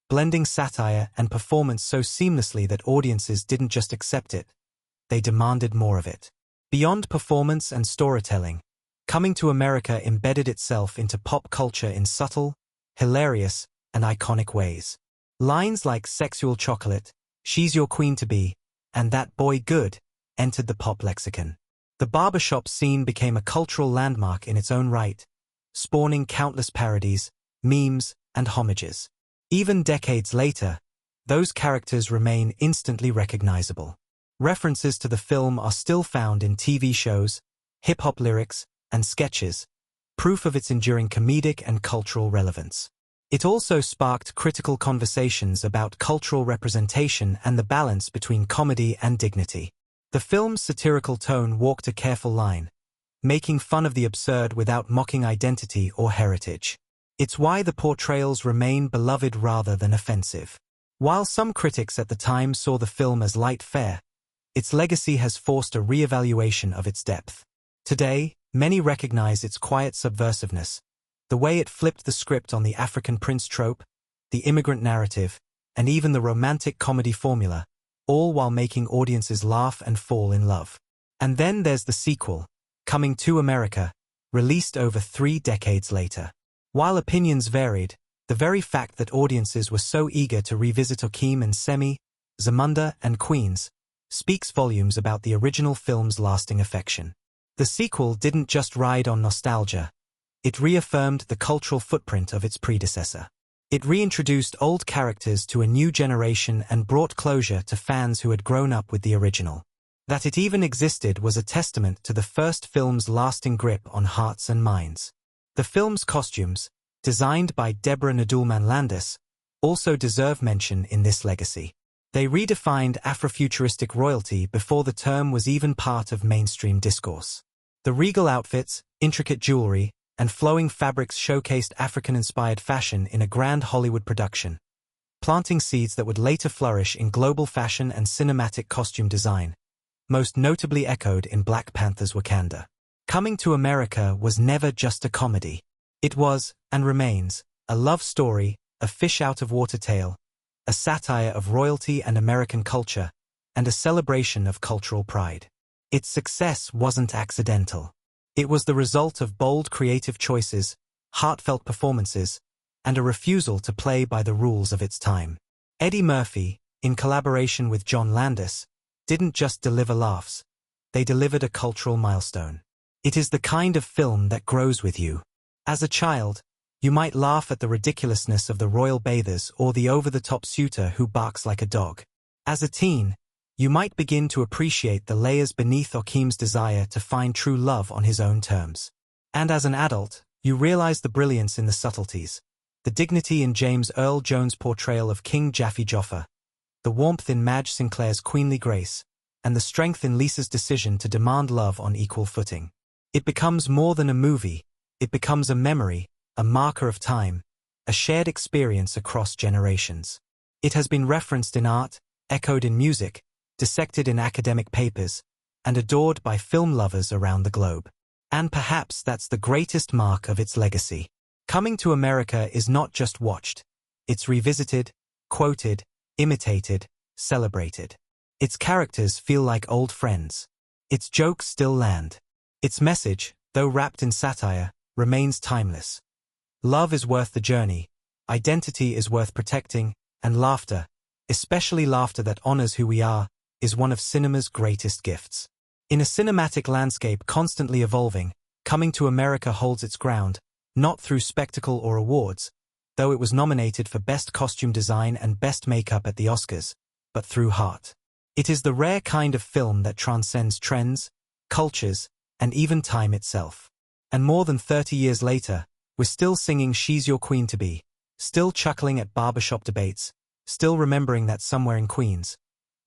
blending satire and performance so seamlessly that audiences didn't just accept it, they demanded more of it. Beyond performance and storytelling, Coming to America embedded itself into pop culture in subtle, hilarious, and iconic ways. Lines like "sexual chocolate," "she's your queen to be," and "that boy good" entered the pop lexicon. The barbershop scene became a cultural landmark in its own right, spawning countless parodies, memes, and homages. Even decades later, those characters remain instantly recognizable. References to the film are still found in TV shows, hip-hop lyrics, and sketches, proof of its enduring comedic and cultural relevance. It also sparked critical conversations about cultural representation and the balance between comedy and dignity. The film's satirical tone walked a careful line, making fun of the absurd without mocking identity or heritage. It's why the portrayals remain beloved rather than offensive. While some critics at the time saw the film as light fare, its legacy has forced a re-evaluation of its depth. Today, many recognize its quiet subversiveness, the way it flipped the script on the African prince trope, the immigrant narrative, and even the romantic comedy formula, all while making audiences laugh and fall in love. And then there's the sequel, Coming to America, released over 3 decades later. While opinions varied, the very fact that audiences were so eager to revisit Akeem and Semi, Zamunda and Queens, speaks volumes about the original film's lasting affection. The sequel didn't just ride on nostalgia, it reaffirmed the cultural footprint of its predecessor. It reintroduced old characters to a new generation and brought closure to fans who had grown up with the original. That it even existed was a testament to the first film's lasting grip on hearts and minds. The film's costumes, designed by Deborah Nadoolman Landis, also deserve mention in this legacy. They redefined Afrofuturistic royalty before the term was even part of mainstream discourse. The regal outfits, intricate jewelry, and flowing fabrics showcased African-inspired fashion in a grand Hollywood production, planting seeds that would later flourish in global fashion and cinematic costume design, most notably echoed in Black Panther's Wakanda. Coming to America was never just a comedy. It was, and remains, a love story, a fish-out-of-water tale, a satire of royalty and American culture, and a celebration of cultural pride. Its success wasn't accidental. It was the result of bold creative choices, heartfelt performances, and a refusal to play by the rules of its time. Eddie Murphy, in collaboration with John Landis, didn't just deliver laughs, they delivered a cultural milestone. It is the kind of film that grows with you. As a child, you might laugh at the ridiculousness of the royal bathers or the over-the-top suitor who barks like a dog. As a teen, you might begin to appreciate the layers beneath Akeem's desire to find true love on his own terms. And as an adult, you realize the brilliance in the subtleties, the dignity in James Earl Jones' portrayal of King Jaffe Joffer, the warmth in Madge Sinclair's queenly grace, and the strength in Lisa's decision to demand love on equal footing. It becomes more than a movie, it becomes a memory, a marker of time, a shared experience across generations. It has been referenced in art, echoed in music, dissected in academic papers, and adored by film lovers around the globe. And perhaps that's the greatest mark of its legacy. Coming to America is not just watched, it's revisited, quoted, imitated, celebrated. Its characters feel like old friends. Its jokes still land. Its message, though wrapped in satire, remains timeless. Love is worth the journey, identity is worth protecting, and laughter, especially laughter that honors who we are, is one of cinema's greatest gifts. In a cinematic landscape constantly evolving, Coming to America holds its ground, not through spectacle or awards, though it was nominated for Best Costume Design and Best Makeup at the Oscars, but through heart. It is the rare kind of film that transcends trends, cultures, and even time itself. And more than 30 years later, we're still singing She's Your Queen to Be, still chuckling at barbershop debates, still remembering that somewhere in Queens,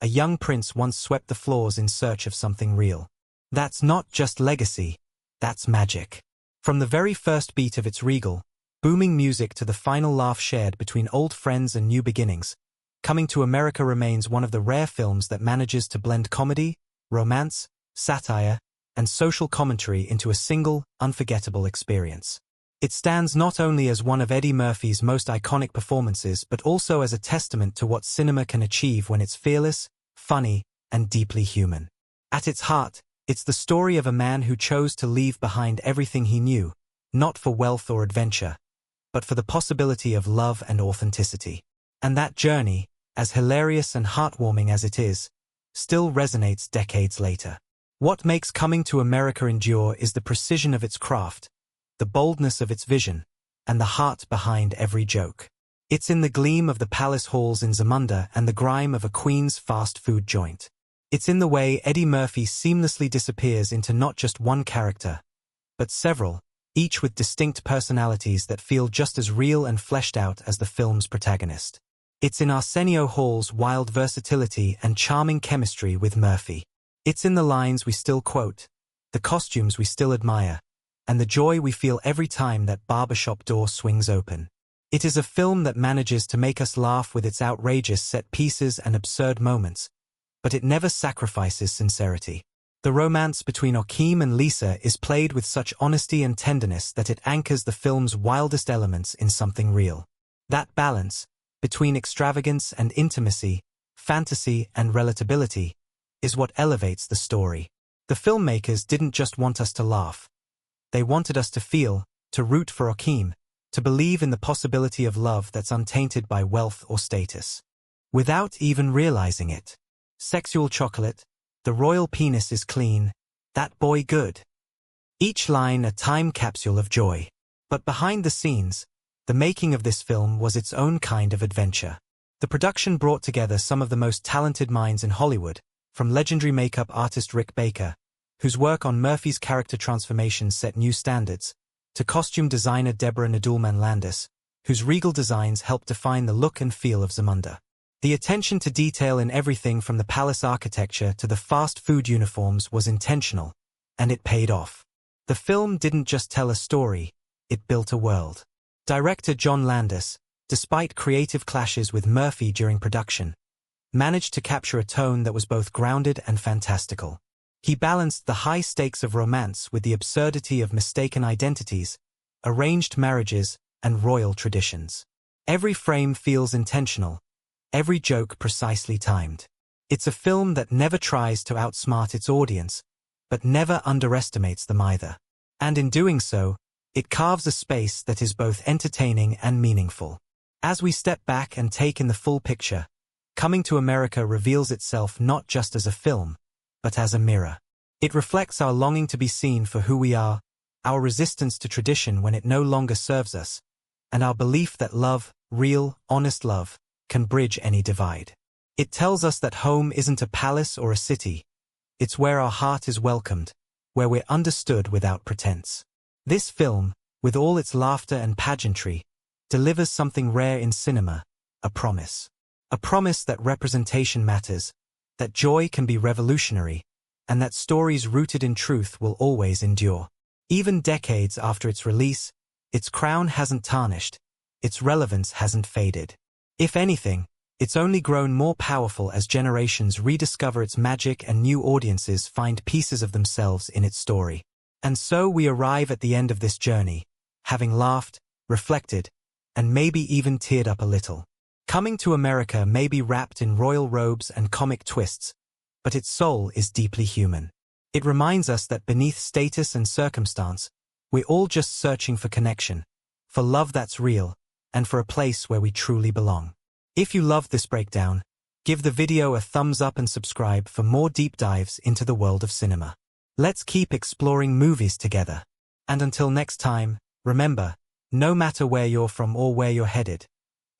a young prince once swept the floors in search of something real. That's not just legacy, that's magic. From the very first beat of its regal, booming music to the final laugh shared between old friends and new beginnings, Coming to America remains one of the rare films that manages to blend comedy, romance, satire, and social commentary into a single, unforgettable experience. It stands not only as one of Eddie Murphy's most iconic performances but also as a testament to what cinema can achieve when it's fearless, funny, and deeply human. At its heart, it's the story of a man who chose to leave behind everything he knew, not for wealth or adventure, but for the possibility of love and authenticity. And that journey, as hilarious and heartwarming as it is, still resonates decades later. What makes Coming to America endure is the precision of its craft, the boldness of its vision, and the heart behind every joke. It's in the gleam of the palace halls in Zamunda and the grime of a Queen's fast food joint. It's in the way Eddie Murphy seamlessly disappears into not just one character, but several, each with distinct personalities that feel just as real and fleshed out as the film's protagonist. It's in Arsenio Hall's wild versatility and charming chemistry with Murphy. It's in the lines we still quote, the costumes we still admire, and the joy we feel every time that barbershop door swings open. It is a film that manages to make us laugh with its outrageous set pieces and absurd moments, but it never sacrifices sincerity. The romance between Joachim and Lisa is played with such honesty and tenderness that it anchors the film's wildest elements in something real. That balance, between extravagance and intimacy, fantasy and relatability, is what elevates the story. The filmmakers didn't just want us to laugh. They wanted us to feel, to root for Joachim, to believe in the possibility of love that's untainted by wealth or status. Without even realizing it. Sexual chocolate, the royal penis is clean, that boy good. Each line a time capsule of joy. But behind the scenes, the making of this film was its own kind of adventure. The production brought together some of the most talented minds in Hollywood, from legendary makeup artist Rick Baker, whose work on Murphy's character transformation set new standards, to costume designer Deborah Nadoolman-Landis, whose regal designs helped define the look and feel of Zamunda. The attention to detail in everything from the palace architecture to the fast food uniforms was intentional, and it paid off. The film didn't just tell a story, it built a world. Director John Landis, despite creative clashes with Murphy during production, managed to capture a tone that was both grounded and fantastical. He balanced the high stakes of romance with the absurdity of mistaken identities, arranged marriages, and royal traditions. Every frame feels intentional, every joke precisely timed. It's a film that never tries to outsmart its audience, but never underestimates them either. And in doing so, it carves a space that is both entertaining and meaningful. As we step back and take in the full picture, Coming to America reveals itself not just as a film, but as a mirror. It reflects our longing to be seen for who we are, our resistance to tradition when it no longer serves us, and our belief that love, real, honest love, can bridge any divide. It tells us that home isn't a palace or a city. It's where our heart is welcomed, where we're understood without pretense. This film, with all its laughter and pageantry, delivers something rare in cinema, a promise. A promise that representation matters, that joy can be revolutionary, and that stories rooted in truth will always endure. Even decades after its release, its crown hasn't tarnished, its relevance hasn't faded. If anything, it's only grown more powerful as generations rediscover its magic and new audiences find pieces of themselves in its story. And so we arrive at the end of this journey, having laughed, reflected, and maybe even teared up a little. Coming to America may be wrapped in royal robes and comic twists, but its soul is deeply human. It reminds us that beneath status and circumstance, we're all just searching for connection, for love that's real, and for a place where we truly belong. If you loved this breakdown, give the video a thumbs up and subscribe for more deep dives into the world of cinema. Let's keep exploring movies together. And until next time, remember, no matter where you're from or where you're headed,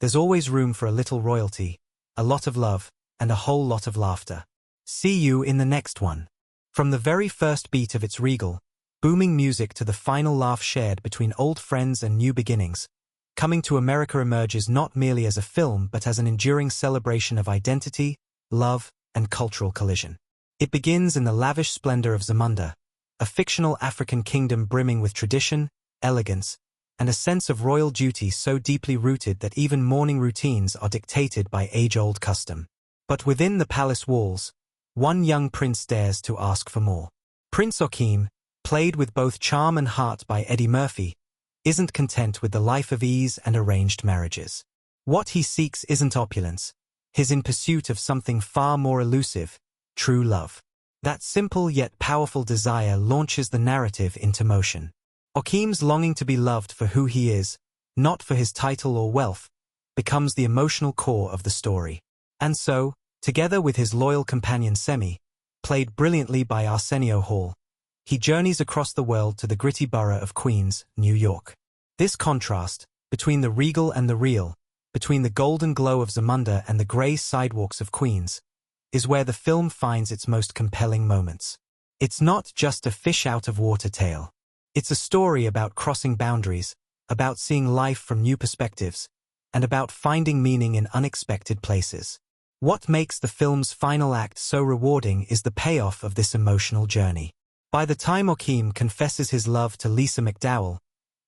there's always room for a little royalty, a lot of love, and a whole lot of laughter. See you in the next one. From the very first beat of its regal, booming music to the final laugh shared between old friends and new beginnings, Coming to America emerges not merely as a film but as an enduring celebration of identity, love, and cultural collision. It begins in the lavish splendor of Zamunda, a fictional African kingdom brimming with tradition, elegance, and a sense of royal duty so deeply rooted that even morning routines are dictated by age-old custom. But within the palace walls, one young prince dares to ask for more. Prince Joachim, played with both charm and heart by Eddie Murphy, isn't content with the life of ease and arranged marriages. What he seeks isn't opulence. He's in pursuit of something far more elusive, true love. That simple yet powerful desire launches the narrative into motion. Joachim's longing to be loved for who he is, not for his title or wealth, becomes the emotional core of the story. And so, together with his loyal companion Semi, played brilliantly by Arsenio Hall, he journeys across the world to the gritty borough of Queens, New York. This contrast, between the regal and the real, between the golden glow of Zamunda and the grey sidewalks of Queens, is where the film finds its most compelling moments. It's not just a fish-out-of-water tale. It's a story about crossing boundaries, about seeing life from new perspectives, and about finding meaning in unexpected places. What makes the film's final act so rewarding is the payoff of this emotional journey. By the time Joachim confesses his love to Lisa McDowell,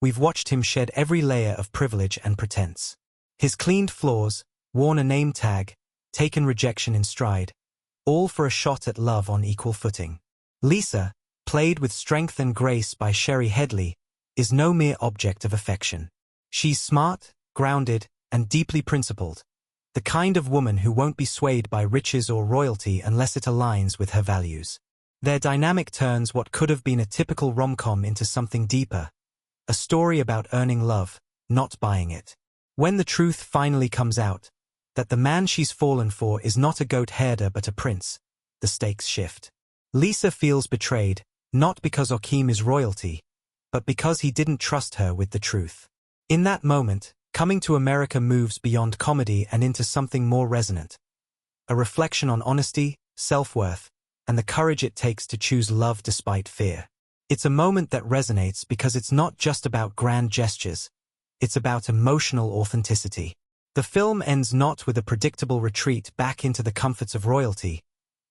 we've watched him shed every layer of privilege and pretense. His cleaned flaws, worn a name tag, taken rejection in stride, all for a shot at love on equal footing. Lisa, played with strength and grace by Sherry Headley, is no mere object of affection. She's smart, grounded, and deeply principled, the kind of woman who won't be swayed by riches or royalty unless it aligns with her values. Their dynamic turns what could have been a typical rom-com into something deeper, a story about earning love, not buying it. When the truth finally comes out, that the man she's fallen for is not a goat herder but a prince, the stakes shift. Lisa feels betrayed, not because Joachim is royalty, but because he didn't trust her with the truth. In that moment, Coming to America moves beyond comedy and into something more resonant. A reflection on honesty, self-worth, and the courage it takes to choose love despite fear. It's a moment that resonates because it's not just about grand gestures, it's about emotional authenticity. The film ends not with a predictable retreat back into the comforts of royalty,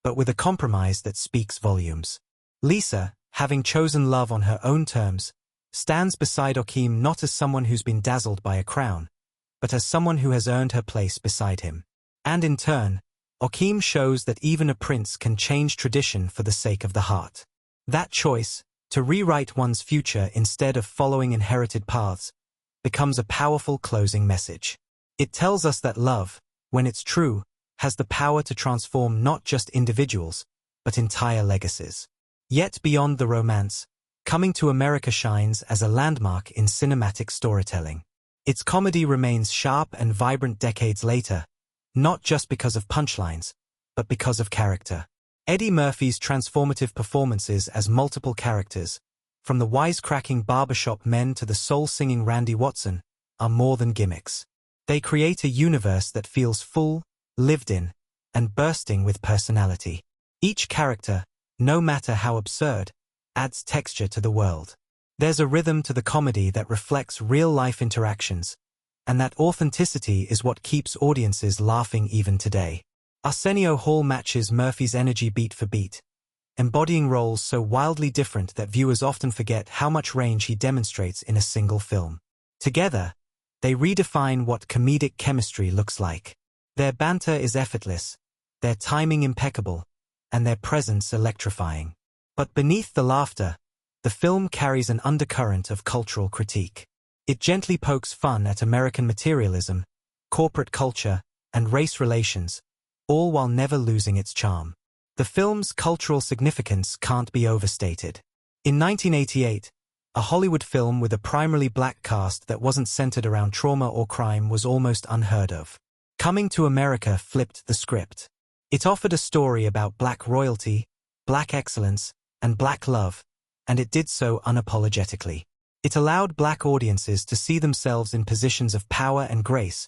but with a compromise that speaks volumes. Lisa, having chosen love on her own terms, stands beside Joachim not as someone who's been dazzled by a crown, but as someone who has earned her place beside him. And in turn, Joachim shows that even a prince can change tradition for the sake of the heart. That choice, to rewrite one's future instead of following inherited paths, becomes a powerful closing message. It tells us that love, when it's true, has the power to transform not just individuals, but entire legacies. Yet beyond the romance, Coming to America shines as a landmark in cinematic storytelling. Its comedy remains sharp and vibrant decades later, not just because of punchlines, but because of character. Eddie Murphy's transformative performances as multiple characters, from the wisecracking barbershop men to the soul-singing Randy Watson, are more than gimmicks. They create a universe that feels full, lived in, and bursting with personality. Each character, no matter how absurd, adds texture to the world. There's a rhythm to the comedy that reflects real-life interactions, and that authenticity is what keeps audiences laughing even today. Arsenio Hall matches Murphy's energy beat for beat, embodying roles so wildly different that viewers often forget how much range he demonstrates in a single film. Together, they redefine what comedic chemistry looks like. Their banter is effortless, their timing impeccable, and their presence electrifying. But beneath the laughter, the film carries an undercurrent of cultural critique. It gently pokes fun at American materialism, corporate culture, and race relations, all while never losing its charm. The film's cultural significance can't be overstated. In 1988, a Hollywood film with a primarily black cast that wasn't centered around trauma or crime was almost unheard of. Coming to America flipped the script. It offered a story about black royalty, black excellence, and black love, and it did so unapologetically. It allowed black audiences to see themselves in positions of power and grace,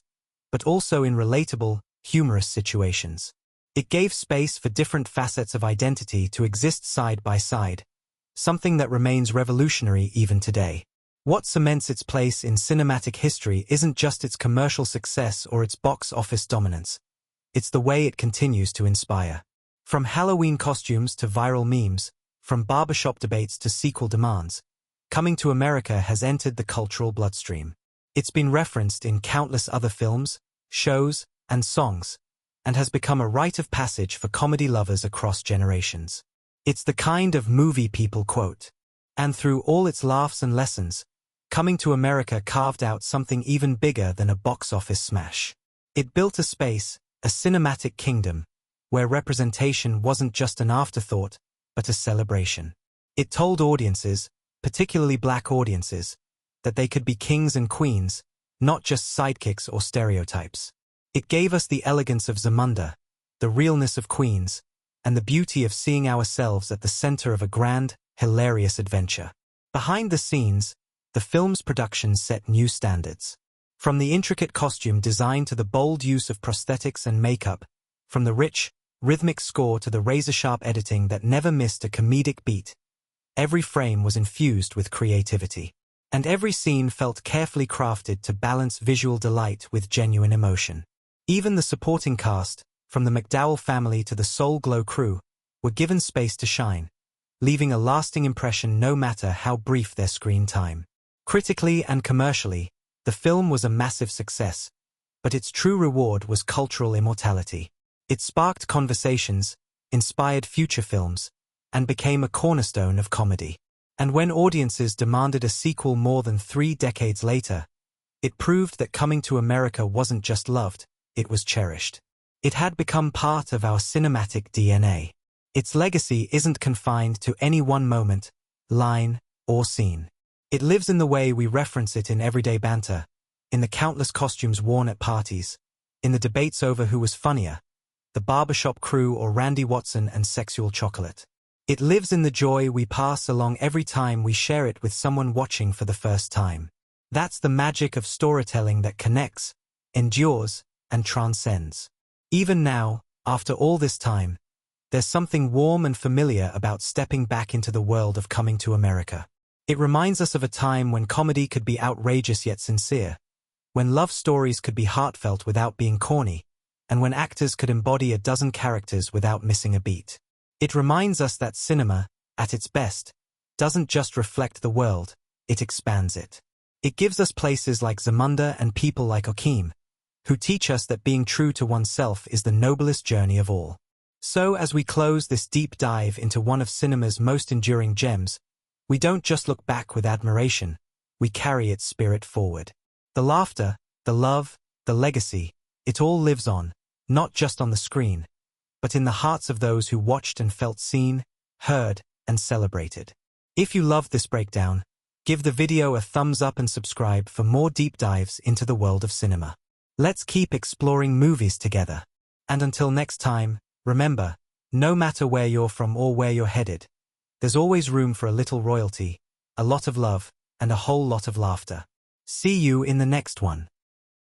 but also in relatable, humorous situations. It gave space for different facets of identity to exist side by side, something that remains revolutionary even today. What cements its place in cinematic history isn't just its commercial success or its box office dominance. It's the way it continues to inspire. From Halloween costumes to viral memes, from barbershop debates to sequel demands, Coming to America has entered the cultural bloodstream. It's been referenced in countless other films, shows, and songs, and has become a rite of passage for comedy lovers across generations. It's the kind of movie people quote. And through all its laughs and lessons, Coming to America carved out something even bigger than a box office smash. It built a space, a cinematic kingdom, where representation wasn't just an afterthought, but a celebration. It told audiences, particularly black audiences, that they could be kings and queens, not just sidekicks or stereotypes. It gave us the elegance of Zamunda, the realness of Queens, and the beauty of seeing ourselves at the center of a grand, hilarious adventure. Behind the scenes, the film's production set new standards. From the intricate costume design to the bold use of prosthetics and makeup, from the rich, rhythmic score to the razor-sharp editing that never missed a comedic beat, every frame was infused with creativity. And every scene felt carefully crafted to balance visual delight with genuine emotion. Even the supporting cast, from the McDowell family to the Soul Glow crew, were given space to shine, leaving a lasting impression no matter how brief their screen time. Critically and commercially, the film was a massive success, but its true reward was cultural immortality. It sparked conversations, inspired future films, and became a cornerstone of comedy. And when audiences demanded a sequel more than 3 decades later, it proved that Coming to America wasn't just loved, it was cherished. It had become part of our cinematic DNA. Its legacy isn't confined to any one moment, line, or scene. It lives in the way we reference it in everyday banter, in the countless costumes worn at parties, in the debates over who was funnier, the barbershop crew or Randy Watson and sexual chocolate. It lives in the joy we pass along every time we share it with someone watching for the first time. That's the magic of storytelling that connects, endures, and transcends. Even now, after all this time, there's something warm and familiar about stepping back into the world of Coming to America. It reminds us of a time when comedy could be outrageous yet sincere, when love stories could be heartfelt without being corny, and when actors could embody a dozen characters without missing a beat. It reminds us that cinema, at its best, doesn't just reflect the world, it expands it. It gives us places like Zamunda and people like Okeem, who teach us that being true to oneself is the noblest journey of all. So as we close this deep dive into one of cinema's most enduring gems, we don't just look back with admiration, we carry its spirit forward. The laughter, the love, the legacy, it all lives on, not just on the screen, but in the hearts of those who watched and felt seen, heard, and celebrated. If you loved this breakdown, give the video a thumbs up and subscribe for more deep dives into the world of cinema. Let's keep exploring movies together. And until next time, remember, no matter where you're from or where you're headed, there's always room for a little royalty, a lot of love, and a whole lot of laughter. See you in the next one.